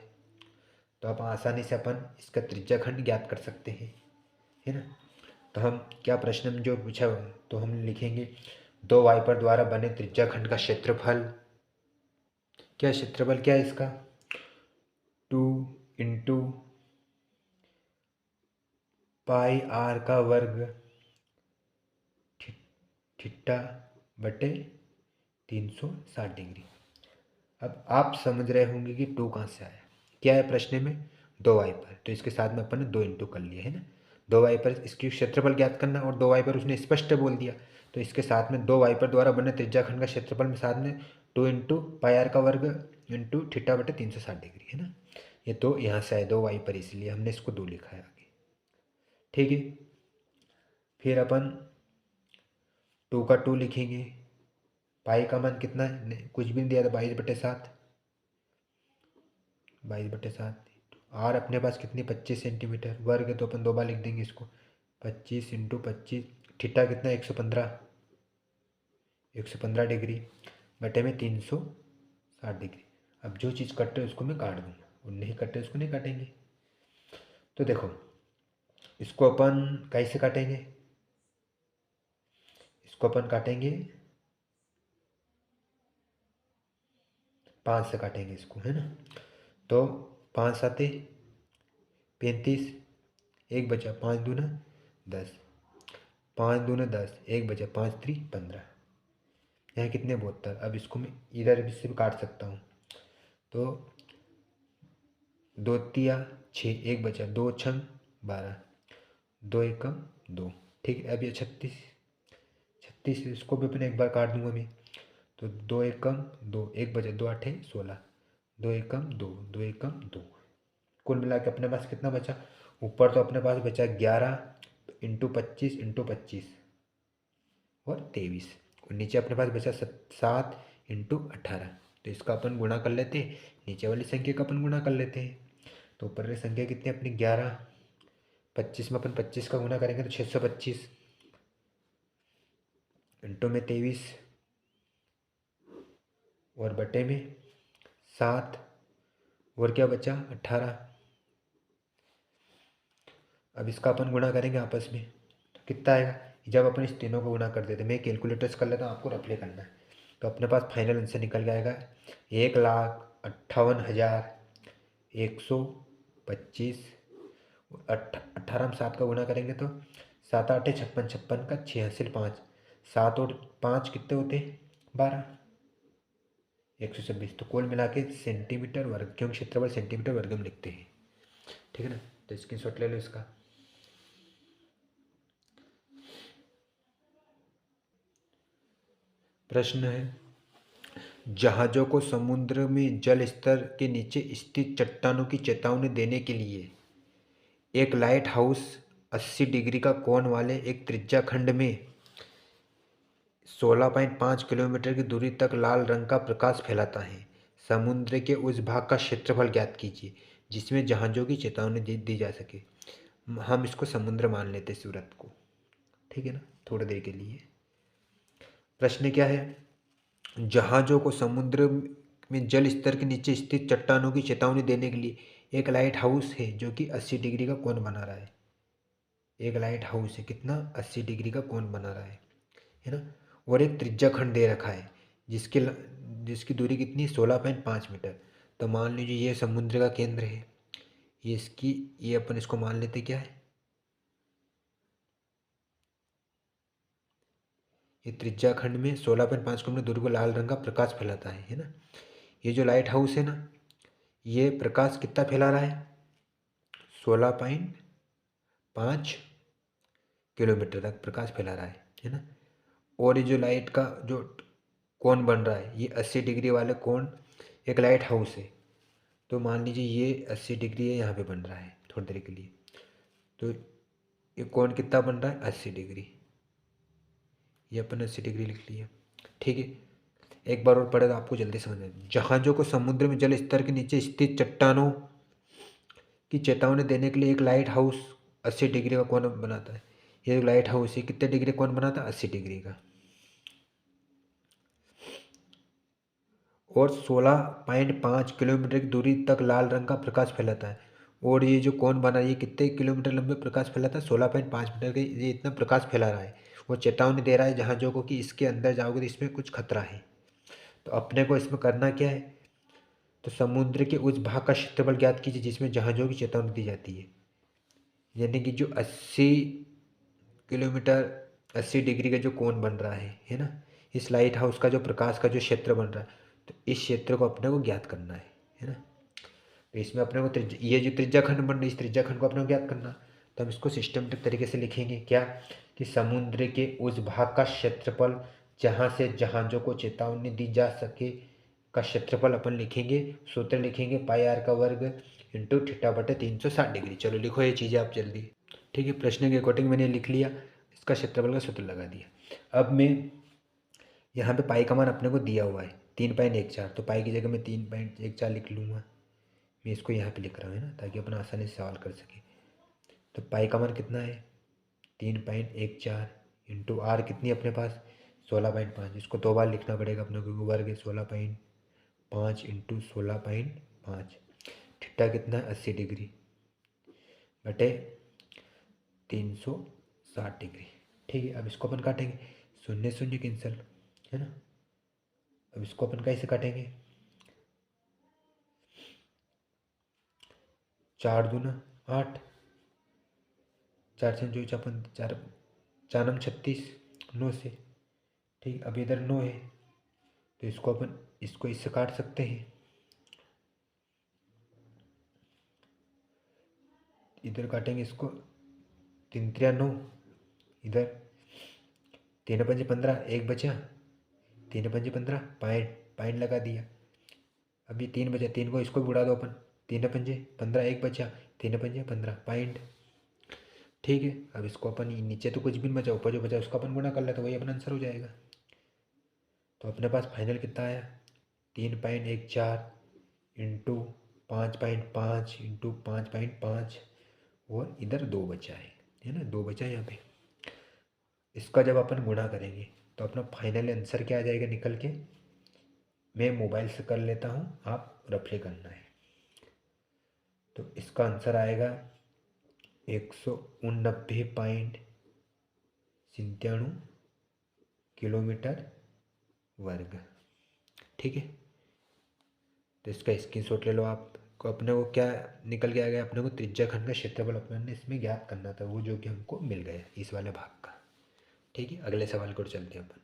तो आप आसानी से अपन इसका त्रिज्या खंड ज्ञात कर सकते हैं, है ना। तो हम क्या प्रश्न में जो पूछा हुआ है तो हम लिखेंगे दो वाइपर द्वारा बने त्रिज्या खंड का क्षेत्रफल, क्या क्षेत्रफल क्या है इसका, 2 × पाई आर का वर्ग थीटा बटे 360 डिग्री। अब आप समझ रहे होंगे कि 2 कहाँ से आया, क्या है प्रश्न में, दो वाइपर, तो इसके साथ में अपन ने 2 × कर लिया, है ना। दो वाइपर इसकी क्षेत्रफल ज्ञात करना और दो वाइपर उसने स्पष्ट बोल दिया, तो इसके साथ में दो वाइपर द्वारा बने त्रिज्याखंड का क्षेत्रफल में साथ में 2 × पाई आर का वर्ग इंटू थीटा बटे 360 डिग्री, है ना। ये तो यहाँ से आए दो वाइपर, इसलिए हमने इसको 2 लिखा है आगे, ठीक है। फिर अपन 2 का 2 लिखेंगे, पाई का मान कितना है, कुछ भी नहीं दिया था, 22/7, 22/7। आर अपने पास कितनी 25 सेंटीमीटर, वर्ग है तो अपन 2 बार लिख देंगे इसको, 25 × 25, थीटा कितना 115, 115 डिग्री बटे में 360 डिग्री। अब जो चीज़ कट रहे उसको मैं काट दूँगा और नहीं कट रहे उसको नहीं काटेंगे। तो देखो इसको अपन कैसे काटेंगे, इसको अपन काटेंगे 5 से काटेंगे इसको, है ना। तो 5 7 35, एक बचा, 5 दूना 10, 5 दूना 10, एक बचा, 5 3 15, यहाँ कितने 72। अब इसको मैं इधर भी से भी काट सकता हूँ, तो 2 तिया 6, एक बचा, 2 छंग 12, 2 एकम 2, ठीक है। अब ये 36, 36 इसको भी अपने एक बार काट दूंगा मैं, तो 2 एकम 2, एक बचा, 2 8 16, 2 एकम 2, 2 एकम 2, कुल मिला के अपने पास कितना बचा, ऊपर तो अपने पास बचा 11 × 25 × 25 और 23, और नीचे अपने पास बचा 7 × 18। तो इसका अपन गुणा कर लेते हैं, नीचे वाली संख्या का अपन गुणा कर लेते हैं। तो ऊपर वाली संख्या कितनी अपनी 11, 25 में अपन 25 का गुणा करेंगे तो 625 इंटू में 23 और बटे में 7 और क्या बचा 18। अब इसका अपन गुणा करेंगे आपस में तो कितना आएगा, जब अपन इस तीनों को गुणा कर देते, मैं कैलकुलेटर्स कर लेता हूँ, आपको रफली करना है। तो अपने पास फाइनल आंसर निकल के आएगा 1,58,125, 18 में 7 का गुणा करेंगे तो 7 8 56, 56 का 6 हासिल 5, 7 और 5 कितने होते हैं 12, 126। तो कुल मिला के सेंटीमीटर वर्ग, क्योंकि क्षेत्रफल सेंटीमीटर वर्ग में लिखते हैं, ठीक है ना। तो स्क्रीनशॉट ले लो इसका। प्रश्न है, जहाज़ों को समुद्र में जल स्तर के नीचे स्थित चट्टानों की चेतावनी देने के लिए एक लाइट हाउस 80 डिग्री का कोण वाले एक त्रिज्या खंड में 16.5 किलोमीटर की दूरी तक लाल रंग का प्रकाश फैलाता है। समुद्र के उस भाग का क्षेत्रफल ज्ञात कीजिए जिसमें जहाज़ों की चेतावनी दी जा सके। हम इसको समुद्र मान लेते सूरत को, ठीक है ना, थोड़ी देर के लिए। प्रश्न क्या है, जहाज़ों को समुद्र में जल स्तर के नीचे स्थित चट्टानों की चेतावनी देने के लिए एक लाइट हाउस है जो कि 80 डिग्री का कोण बना रहा है। एक लाइट हाउस है कितना 80 डिग्री का कोण बना रहा है ना। और एक त्रिज्या खंड दे रखा है जिसकी दूरी कितनी 16.5 मीटर। तो मान लीजिए ये समुद्र का केंद्र है, ये अपन इसको मान लेते क्या है, ये त्रिज्या खंड में 16.5 किलोमीटर दूरी को लाल रंग का प्रकाश फैलाता है ना। ये जो लाइट हाउस है ना, ये प्रकाश कितना फैला रहा है 16.5 किलोमीटर तक प्रकाश फैला रहा है ना। और ये जो लाइट का जो कोण बन रहा है ये 80 डिग्री वाले कोण एक लाइट हाउस है। तो मान लीजिए ये 80 डिग्री है यहाँ पे बन रहा है थोड़ी देर के लिए, तो ये कोण कितना बन रहा है 80 डिग्री, ये अपन 80 डिग्री लिख लिया। ठीक है, एक बार और पढ़े तो आपको जल्दी समझ आए। जहाज़ों को समुद्र में जल स्तर के नीचे स्थित चट्टानों की चेतावनी देने के लिए एक लाइट हाउस 80 डिग्री का कोण बनाता है। ये लाइट हाउस ये कितने डिग्री कोण बनाता है 80 डिग्री का, और 16.5 किलोमीटर की दूरी तक लाल रंग का प्रकाश फैलाता है। और ये जो कोण बना ये कितने किलोमीटर लंबे प्रकाश फैलाता है 16.5 मीटर के, ये इतना प्रकाश फैला रहा है। वो चेतावनी दे रहा है जहाज़ों को कि इसके अंदर जाओगे तो इसमें कुछ खतरा है। तो अपने को इसमें करना क्या है, तो समुद्र के उस भाग का क्षेत्रफल ज्ञात कीजिए जिसमें जहाज़ों की चेतावनी दी जाती है। यानी कि जो 80 किलोमीटर 80 डिग्री का जो कोण बन रहा है ना, इस लाइट हाउस का जो प्रकाश का जो क्षेत्र बन रहा है, तो इस क्षेत्र को अपने को ज्ञात करना है ना। तो इसमें अपने को ये जो त्रिज्या खंड बन रही है इस त्रिज्या खंड को अपने को ज्ञात करना। तो हम इसको सिस्टमेटिक तरीके से लिखेंगे क्या, कि समुद्र के उस भाग का क्षेत्रफल जहाँ से जहाज़ों को चेतावनी दी जा सके का क्षेत्रफल अपन लिखेंगे, सूत्र लिखेंगे पाई आर का वर्ग इंटू थीटा बटे 360 डिग्री। चलो लिखो ये चीज़ें आप जल्दी। ठीक है, प्रश्न के अकॉर्डिंग मैंने लिख लिया, इसका क्षेत्रफल का सूत्र लगा दिया। अब मैं यहाँ पे पाई का मान अपने को दिया हुआ है 3.14, तो पाई की जगह मैं 3.14 लिख लूँगा। मैं इसको यहाँ पे लिख रहा हूँ ना ताकि अपन आसानी से सवाल कर सके। तो पाई का मान कितना है 3.14 इंटू आर कितनी अपने पास 16.5, इसको 2 बार लिखना पड़ेगा अपने को क्योंकि वर्ग है 16.5 इंटू 16.5। थीटा कितना है 80 डिग्री बटे 360 डिग्री। ठीक है, अब इसको अपन काटेंगे, शून्य शून्य कैंसिल है ना। अब इसको अपन कैसे काटेंगे, 4 दूना 8, 4 से जो अपन 4 4 नम 36 9 से। ठीक, अब इधर 9 है तो इसको अपन इसको इससे काट सकते हैं। इधर काटेंगे इसको 3 3 9, इधर 3 5 15 एक बचा, 3 5 15 पॉइंट पॉइंट लगा दिया। अब ये 3 बचा, 3 को इसको भी उड़ा दो अपन, 3 5 15 एक बचा, 3 5 15 पॉइंट। ठीक है, अब इसको अपन नीचे तो कुछ भी नहीं बचा, ऊपर जो बचा उसका अपन गुणा कर लेते, वही अपना आंसर हो जाएगा। तो अपने पास फाइनल कितना आया 3.14 इंटू 5.5 इंटू 5.5 और इधर 2 बचा है ना, 2 बचा है यहाँ पे। इसका जब अपन गुणा करेंगे तो अपना फाइनल आंसर क्या आ जाएगा निकल के, मैं मोबाइल से कर लेता हूँ, आप रफली करना है। तो इसका आंसर आएगा 189.97 किलोमीटर वर्ग। ठीक है, तो इसका स्क्रीनशॉट ले लो आप। को अपने को क्या निकल के आ गया, अपने को त्रिज्या खंड का क्षेत्रफल अपने ने इसमें ज्ञात करना था, वो जो कि हमको मिल गया इस वाले भाग का। ठीक है, अगले सवाल को चलते हैं अपन।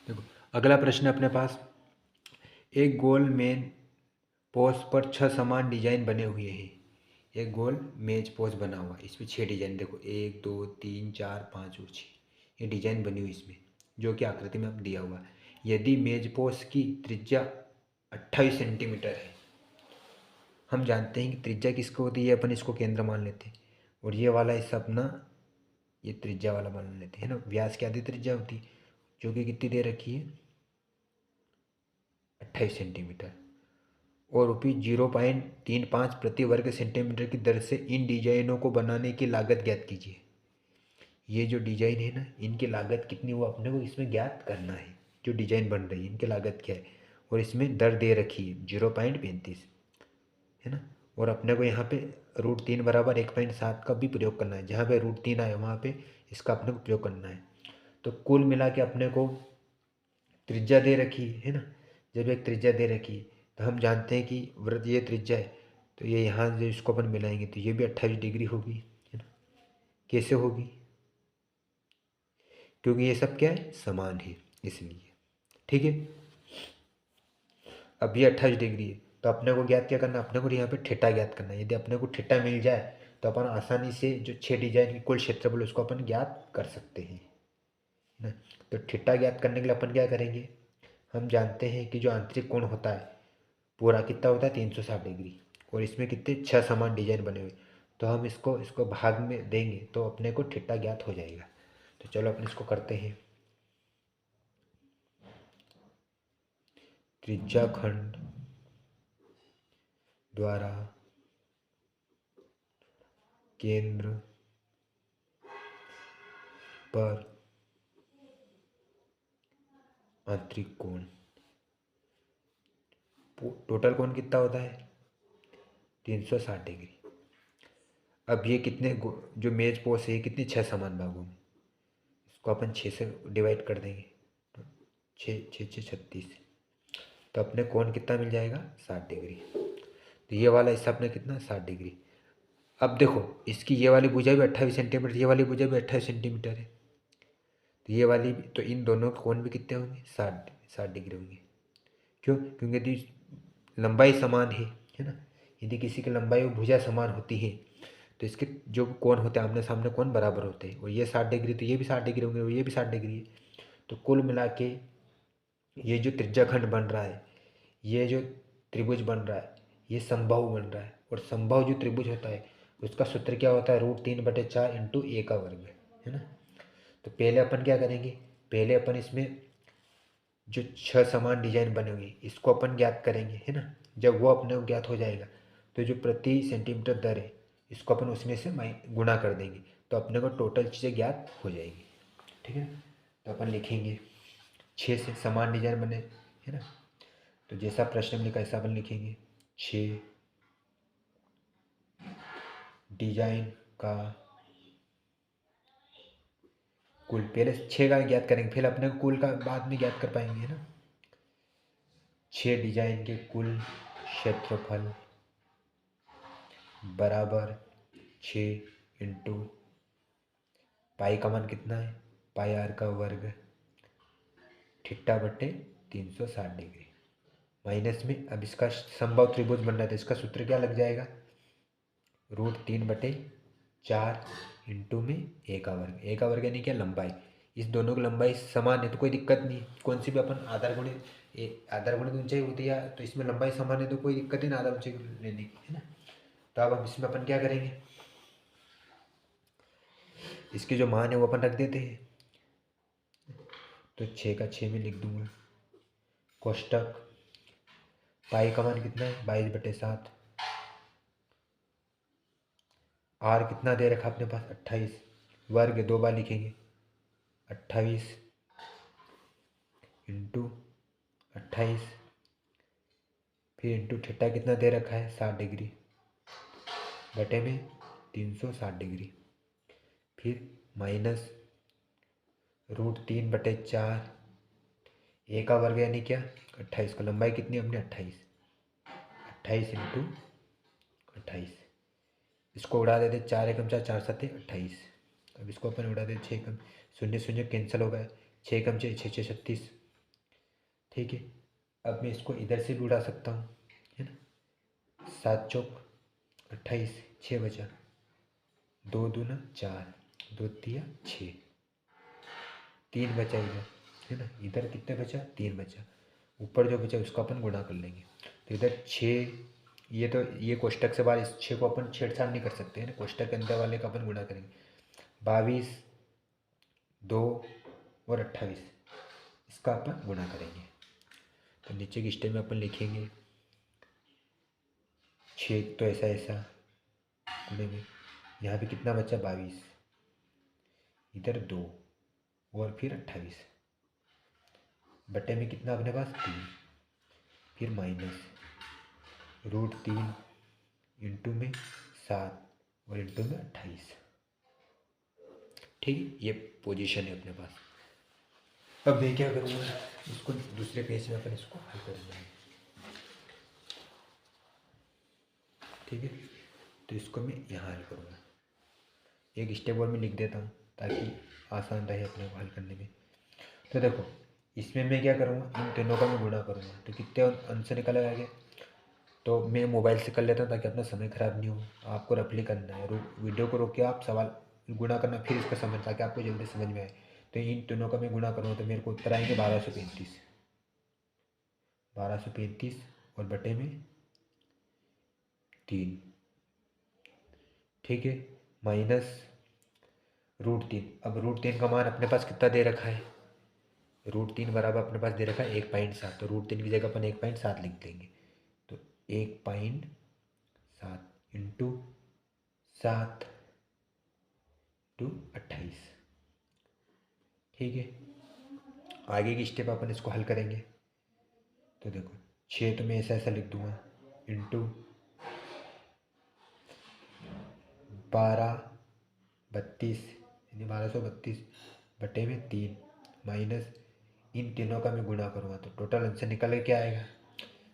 देखो अगला प्रश्न अपने पास, एक गोल मेन पोस्ट पर 6 समान डिजाइन बने हुए हैं। एक गोल मेज पोस्ट बना हुआ, इसमें 6 डिजाइन, देखो 1 2 3 4 5 और 6 ये डिजाइन बनी हुई इसमें, जो कि आकृति में अब दिया हुआ है। यदि मेज पोस्ट की त्रिज्या 28 सेंटीमीटर है, हम जानते हैं कि त्रिज्या किसको होती है, अपन इसको केंद्र मान लेते हैं, और ये वाला हिस्सा अपना ये त्रिज्या वाला मान लेते हैं ना। व्यास की आधी त्रिज्या होती है जो कि कितनी दे रखी है 28 सेंटीमीटर, और रुपये 0.35 प्रति वर्ग सेंटीमीटर की दर से इन डिजाइनों को बनाने की लागत ज्ञात कीजिए। ये जो डिजाइन है ना इनकी लागत कितनी वो अपने को इसमें ज्ञात करना है। जो डिजाइन बन रही है इनकी लागत क्या है, और इसमें दर दे रखी है 0.35 है ना। और अपने को यहाँ पे √3 बराबर 1.7 का भी प्रयोग करना है, जहाँ पे √3 आए वहाँ पे इसका अपने को प्रयोग करना है। तो कुल मिला के अपने को त्रिज्या दे रखी है ना, जब एक त्रिज्या दे रखी है तो हम जानते हैं कि वृत्त ये त्रिज्या है, तो ये यहाँ जो इसको अपन मिलाएंगे तो ये भी 28 डिग्री होगी है ना। कैसे होगी, क्योंकि ये सब क्या है समान है इसलिए। ठीक है, अब ये 28 डिग्री है तो अपने को ज्ञात क्या करना, अपने को यहाँ पे थीटा ज्ञात करना है। यदि अपने को थीटा मिल जाए तो अपन आसानी से जो 6 डिजाइन की कुल क्षेत्रफल उसको अपन ज्ञात कर सकते हैं ना। तो थीटा ज्ञात करने के लिए अपन क्या करेंगे, हम जानते हैं कि जो आंतरिक कोण होता है पूरा कितना होता है 360 डिग्री, और इसमें कितने 6 समान डिजाइन बने हुए, तो हम इसको इसको भाग में देंगे तो अपने को थीटा ज्ञात हो जाएगा। तो चलो अपन इसको करते हैं। त्रिज्याखंड द्वारा केंद्र पर आंतरिक कोण, टोटल कोण कितना होता है 360 डिग्री। अब ये कितने जो मेज पोस है कितनी 6 समान भागों में, इसको अपन 6 से डिवाइड कर देंगे तो 6 6 6 36। तो अपने कोण कितना मिल जाएगा 60 डिग्री। तो ये वाला हिस्सा अपने कितना 60 डिग्री। अब देखो इसकी ये वाली भुजा भी 28 सेंटीमीटर, ये वाली भुजा भी 28 सेंटीमीटर है। तो ये वाली भी, तो इन दोनों के कोण भी कितने होंगे 60 डिग्री होंगे। क्यों? क्योंकि यदि लंबाई समान है ना, यदि किसी की लंबाई और भुजा समान होती है तो इसके जो कोण होते हैं आमने सामने कोण बराबर होते हैं। और ये 60 डिग्री तो ये भी 60 डिग्री होंगे और ये भी 60 डिग्री है। तो कुल मिला के ये जो त्रिज्याखंड बन रहा है, ये जो त्रिभुज बन रहा है, ये समबाहु बन रहा है। और समबाहु जो त्रिभुज होता है उसका सूत्र क्या होता है √3/4 इंटू ए का वर्ग, है ना। तो पहले अपन क्या करेंगे, पहले अपन इसमें जो 6 समान डिजाइन बने हुए इसको अपन ज्ञात करेंगे, है ना। जब वो अपने को ज्ञात हो जाएगा तो जो प्रति सेंटीमीटर दर है इसको अपन उसमें से गुणा कर देंगे तो अपने को टोटल चीज़ें ज्ञात हो जाएगी, ठीक है। तो अपन लिखेंगे 6 से समान डिजाइन बने, है ना। तो जैसा प्रश्न में लिखा ऐसा अपन लिखेंगे 6 डिजाइन का कुल, पहले 6 का ज्ञात करेंगे फिर अपने को कुल का बाद में ज्ञात कर पाएंगे, है ना। 6 डिजाइन के कुल क्षेत्रफल बराबर 6 इंटू पाई का मान कितना है पाई आर का वर्ग थीटा बटे 360 डिग्री माइनस में। अब इसका समबाहु त्रिभुज बन रहा है तो इसका सूत्र क्या लग जाएगा √3/4 इंटू में ए का वर्ग। ए का वर्ग यानी क्या लंबाई, इस दोनों की लंबाई समान है तो कोई दिक्कत नहीं। कौन सी भी अपन आधार गुणित ऊंचाई होती है तो इसमें लंबाई समान है तो कोई दिक्कत ही ना आधार ऊंचाई लेने की, है ना। तो अब हम इसमें अपन क्या करेंगे, इसके जो मान है वो अपन रख देते हैं। तो 6 का 6 में लिख दूंगा, कोष्टक पाई का मान कितना है 22/7, आर कितना दे रखा अपने पास 28, वर्ग 2 बार लिखेंगे 28 इंटू 28, फिर इंटू थीटा कितना दे रखा है 60 डिग्री बटे में 360 डिग्री, फिर माइनस √3/4 ए का वर्ग यानी क्या 28 का लंबाई कितनी हमने 28 इंटू 28, इसको उड़ा देते 4 एकम 4 4 7 28। अब इसको अपन उड़ा देते 6 एकम, शून्य शून्य कैंसिल हो गया, 6 एकम 6 6 6 36, ठीक है। अब मैं इसको इधर से भी उड़ा सकता हूँ, है ना। 7 चौक 28, 6 बचा, 2 दूना 4, 2 तिया 6, 3 बचा इधर, है ना। इधर कितने बचा 3 बचा, ऊपर जो बचा उसको अपन गुणा कर लेंगे। तो इधर 6, ये तो ये कोष्टक से बाहर इस 6 को अपन छेड़छाड़ नहीं कर सकते हैं ना, कोष्टक के अंदर वाले का अपन गुणा करेंगे। 22, 2 और 28 इसका अपन गुणा करेंगे। तो नीचे की स्टेप में अपन लिखेंगे 6 तो ऐसा ऐसा गुणे में, यहाँ पे कितना बचा 22, इधर 2 और फिर 28 बटे में कितना अपने पास 3, फिर माइनस √3 इंटू में 7 और इंटू में 28, ठीक है। ये पोजीशन है अपने पास। अब मैं क्या करूँगा, इसको दूसरे पेज में अपन इसको हल करेंगे, ठीक है। तो इसको मैं यहाँ हल करूँगा, एक स्टेप और मैं लिख देता हूँ ताकि आसान रहे अपने को हल करने में। तो देखो इसमें मैं क्या करूँगा, इन तीनों का मैं गुणा करूँगा तो कितने आंसर निकल आएगा। तो मैं मोबाइल से कर लेता हूँ ताकि अपना समय ख़राब नहीं हो, आपको रफली करना है। वीडियो को रोक के आप सवाल गुणा करना फिर इसका समझ, ताकि आपको जल्दी समझ में आए। तो इन तीनों का मैं गुणा करूँगा तो मेरे को उत्तर आएंगे 1235, 1235 और बटे में 3, ठीक है, माइनस √3। अब √3 का मान अपने पास कितना दे रखा है, √3 बराबर अपने पास दे रखा है 1.7, तो √3 की जगह अपन 1.7 लिख देंगे। तो 1.7 इंटू 7 टू 28। ठीक है, आगे की स्टेप अपन इसको हल करेंगे। तो देखो 6 तो मैं ऐसा ऐसा लिख दूंगा, इंटू 1232 यानी 1232/3 माइनस इन तीनों का मैं गुणा करूँगा तो टोटल आंसर निकल के क्या आएगा।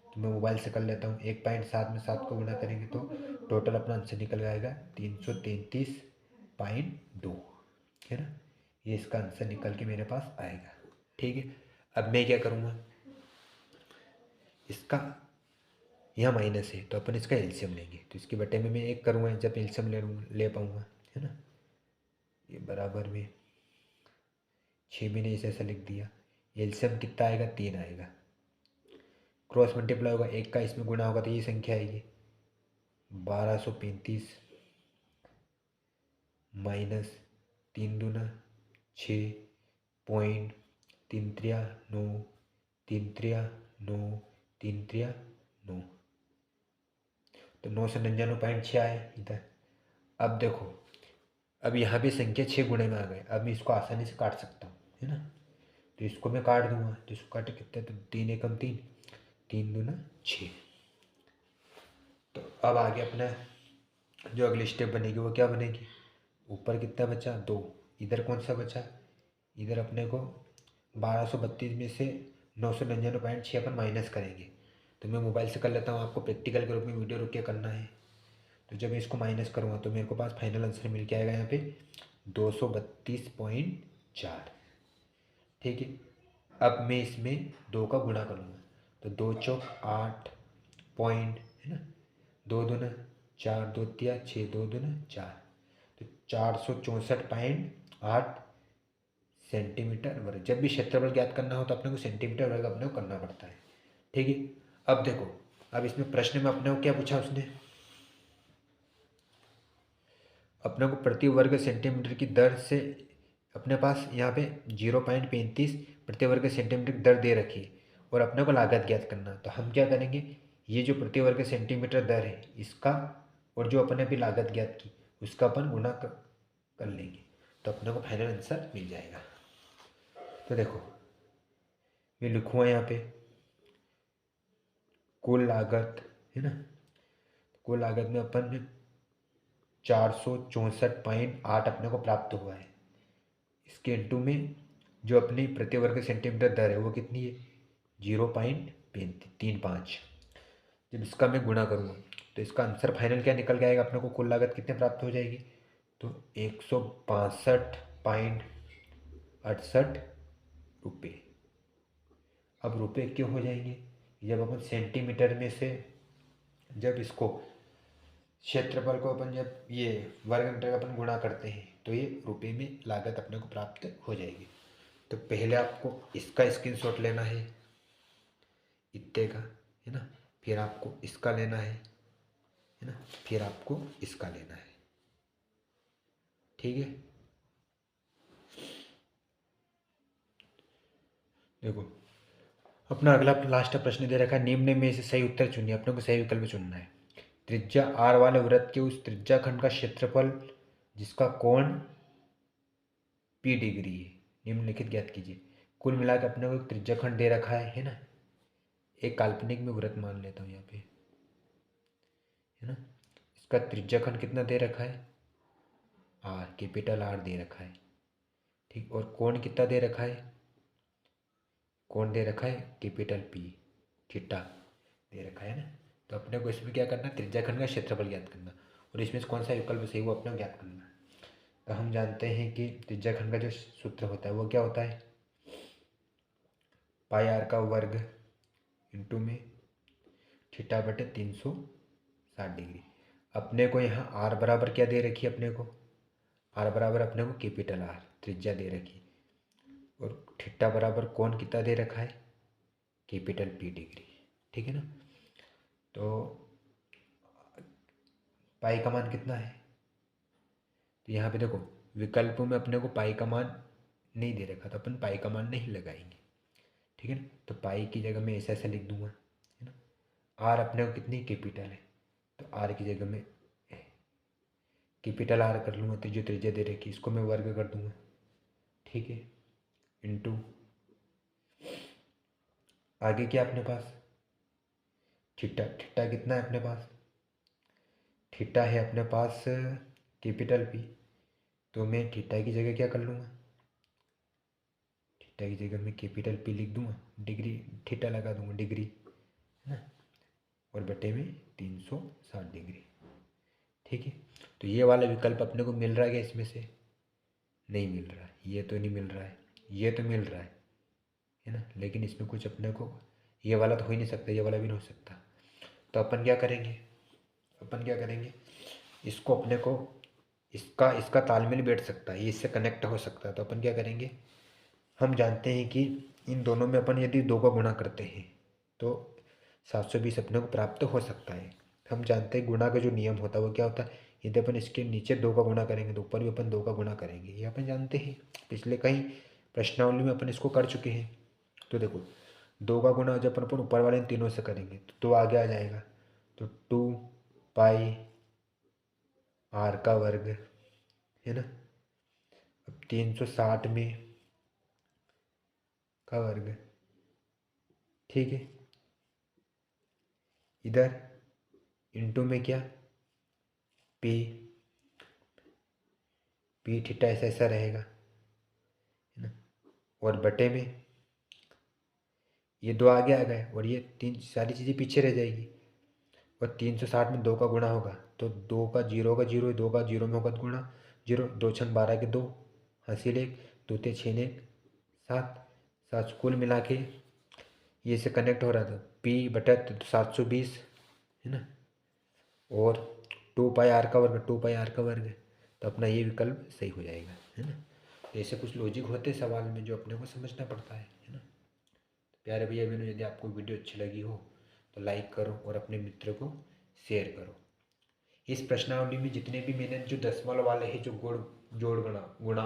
तो मैं मोबाइल से कर लेता हूँ, 1.7 में 7 को गुणा करेंगे तो टोटल अपना आंसर निकल आएगा 333.2, है ना। ये इसका आंसर निकल के मेरे पास आएगा। ठीक है, अब मैं क्या करूँगा, इसका यहाँ माइनस है तो अपन इसका एलसीएम लेंगे, तो इसके बटे में मैं 1 करूँगा जब एलसीएम ले पाऊँगा, है ना। ये बराबर में 6 मैंने ऐसा ऐसा लिख दिया, एलसीएम कितना आएगा 3 आएगा, क्रॉस मल्टीप्लाई होगा 1 का इसमें गुणा होगा तो ये संख्या आएगी 1235 माइनस 3 दूना 6 पॉइंट 3 त्रिया 9 3 त्रिया 9 3 त्रिया 9, तो 999.6 आए इधर। अब देखो, अब यहाँ भी संख्या 6 गुणे में आ गए, अब मैं इसको आसानी से काट सकता हूँ, है ना। तो इसको मैं काट दूंगा, तो इसको काटे कितना, तो 3 एकम 3 3 दूना 6। तो अब आगे अपना जो अगली स्टेप बनेगी वो क्या बनेगी, ऊपर कितना बचा 2, इधर कौन सा बचा, इधर अपने को 1232 में से 999.6 अपन माइनस करेंगे। तो मैं मोबाइल से कर लेता हूँ, आपको प्रैक्टिकल के रूप में वीडियो रुक के करना है। तो जब मैं इसको माइनस करूँगा तो मेरे को पास फाइनल आंसर मिल के आएगा यहाँ पे 232.4। ठीक है, अब मैं इसमें 2 का गुणा करूँगा, तो 2 चौक 8 पॉइंट, है ना, 2 दूना 4 2 तिया 6 2 दूना 4, तो 464.8 सेंटीमीटर वर्ग। जब भी क्षेत्रफल ज्ञात करना हो तो अपने को सेंटीमीटर वर्ग अपने को करना पड़ता है। ठीक है, अब देखो, अब इसमें प्रश्न में अपने को क्या पूछा उसने, अपने को प्रति वर्ग सेंटीमीटर की दर से अपने पास यहाँ पे 0.35 प्रति वर्ग सेंटीमीटर की दर दे रखी है और अपने को लागत ज्ञात करना। तो हम क्या करेंगे, ये जो प्रति वर्ग सेंटीमीटर दर है इसका और जो अपने अभी लागत ज्ञात की उसका अपन गुणा कर लेंगे, तो अपने को फाइनल आंसर मिल जाएगा। तो देखो मैं लिखूँगा यहाँ पे कुल लागत, है ना, कुल लागत में अपन 464.8 अपने को प्राप्त हुआ है। इसके इंटू में जो अपनी प्रति वर्ग सेंटीमीटर दर है वो कितनी है 0.35। जब इसका मैं गुणा करूँगा तो इसका आंसर फाइनल क्या निकल के आएगा, अपने को कुल लागत कितने प्राप्त हो जाएगी, तो 162.68 रुपये। अब रुपये क्यों हो जाएंगे, जब अपन सेंटीमीटर में से जब इसको क्षेत्रफल को अपन जब ये वर्ग मीटर का अपन गुणा करते हैं तो ये रुपये में लागत अपने को प्राप्त हो जाएगी। तो पहले आपको इसका स्क्रीनशॉट लेना है इतने का, है ना, फिर आपको इसका लेना है ना, फिर आपको इसका लेना है। ठीक है, देखो अपना अगला लास्ट प्रश्न दे रखा है, निम्न में से सही उत्तर चुनिए, अपने को सही विकल्प चुनना है। त्रिज्या आर वाले वृत्त के उस त्रिज्या खंड का क्षेत्रफल जिसका कोण P डिग्री है निम्नलिखित ज्ञात कीजिए। कुल मिलाकर अपने को एक त्रिज्या खंड दे रखा है ना, एक काल्पनिक में वृत्त मान लेता हूँ यहाँ पे, है ना। इसका त्रिज्या खंड कितना दे रखा है R, कैपिटल R दे रखा है। ठीक, और कोण कितना दे रखा है, कोण दे रखा है कैपिटल P, थीटा दे रखा है ना। तो अपने को इसमें क्या करना है, त्रिज्या खंड का क्षेत्रफल ज्ञात करना और इसमें से कौन सा विकल्प सही वो अपने को ज्ञात करना है। तो हम जानते हैं कि त्रिज्या खंड का जो सूत्र होता है वो क्या होता है, पाई R का वर्ग इंटू में थीटा बटे 360 डिग्री। अपने को यहाँ R बराबर क्या दे रखी है, अपने को R बराबर अपने को कैपिटल R त्रिज्या दे रखी और थीटा बराबर कोण कितना दे रखा है कैपिटल P डिग्री। ठीक है ना, तो पाई का मान कितना है तो यहाँ पे देखो विकल्पों में अपने को पाई का मान नहीं दे रखा, तो अपन पाई का मान नहीं लगाएंगे, ठीक है ना। तो पाई की जगह मैं ऐसा ऐसा लिख दूंगा, है ना। आर अपने को कितनी कैपिटल है, तो आर की जगह में कैपिटल आर कर लूँगा, तो जो त्रिज्या दे रखी इसको मैं वर्ग कर दूंगा, ठीक है। इंटू आगे क्या अपने पास थीटा, थीटा कितना है अपने पास, थीटा है अपने पास कैपिटल पी, तो मैं थीटा की जगह क्या कर लूँगा, थीटा की जगह मैं कैपिटल पी लिख दूंगा, डिग्री थीटा लगा दूंगा डिग्री, है ना, और बटे में 360 डिग्री, ठीक है। तो ये वाला विकल्प अपने को मिल रहा है क्या इसमें से, नहीं मिल रहा है, ये तो नहीं मिल रहा है, ये तो मिल रहा है ना, लेकिन इसमें कुछ अपने को ये वाला तो हो ही नहीं सकता, ये वाला भी नहीं हो सकता। तो अपन क्या करेंगे, अपन क्या करेंगे, इसको अपने को इसका इसका तालमेल बैठ सकता है, ये इससे कनेक्ट हो सकता है, तो अपन क्या करेंगे, हम जानते हैं कि इन दोनों में अपन यदि 2 का गुणा करते हैं तो 720 अपने को प्राप्त हो सकता है। हम जानते हैं गुणा का जो नियम होता है वो क्या होता है, यदि अपन इसके नीचे 2 का गुणा करेंगे तो ऊपर भी अपन 2 का गुणा करेंगे, ये अपन जानते हैं, पिछले कई प्रश्नावली में अपन इसको कर चुके हैं। तो देखो 2 का गुणा जब अपन ऊपर वाले इन तीनों से करेंगे तो 2 आगे आ जाएगा, तो 2 पाई आर का वर्ग, है ना। अब 360 में का वर्ग, ठीक है। इधर इंटू में क्या पी, पी थीटा ऐसा ऐसा रहेगा, है ना, और बटे में ये 2 आगे आ गए और ये 3 सारी चीज़ें पीछे रह जाएगी, और 360 में 2 का गुणा होगा तो 2 का जीरो का जीरो, 2 का जीरो में होगा तो गुणा, जीरो 2 छंग 12 के 2, हासिल 1, 2 ते 6 1 7, 7 कुल मिला के ये से कनेक्ट हो रहा था पी बटा 720, है ना, और 2 पाई आर का वर्ग, 2 पाई आर का वर्ग, तो अपना ये विकल्प सही हो जाएगा, है ना। तो ऐसे कुछ लॉजिक होते हैं सवाल में जो अपने को समझना पड़ता है ना। प्यारे भैया बहनों, यदि आपको वीडियो अच्छी लगी हो तो लाइक करो और अपने मित्र को शेयर करो। इस प्रश्नावली में जितने भी मैंने जो दशमलव वाले हैं, जो गुण जोड़ गुणा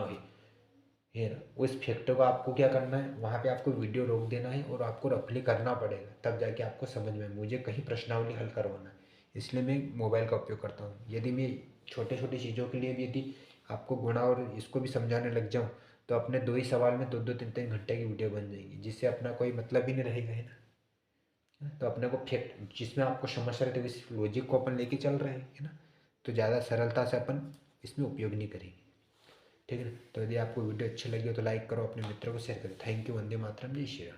है ना, उस फैक्टर को आपको क्या करना है, वहाँ पे आपको वीडियो रोक देना है और आपको रफली करना पड़ेगा, तब जाके आपको समझ में, मुझे कहीं प्रश्नावली हल करवाना है, इसलिए मैं मोबाइल का उपयोग करता हूँ। यदि मैं छोटे छोटी चीज़ों के लिए भी यदि आपको गुणा और इसको भी समझाने लग जाऊँ तो अपने 2 ही सवाल में 2 2 3 3 घंटे की वीडियो बन जाएगी, जिससे अपना कोई मतलब ही नहीं रहेगा, है ना। तो अपने को फैक्ट जिसमें आपको समस्या रहती है इस लॉजिक को अपन लेके चल रहे हैं, है ना, तो ज़्यादा सरलता से अपन इसमें उपयोग नहीं करेंगे, ठीक है ना। तो यदि आपको वीडियो अच्छी लगी हो तो लाइक करो, अपने मित्रों को शेयर करो। थैंक यू, वंदे मातरम, जय श्री राम।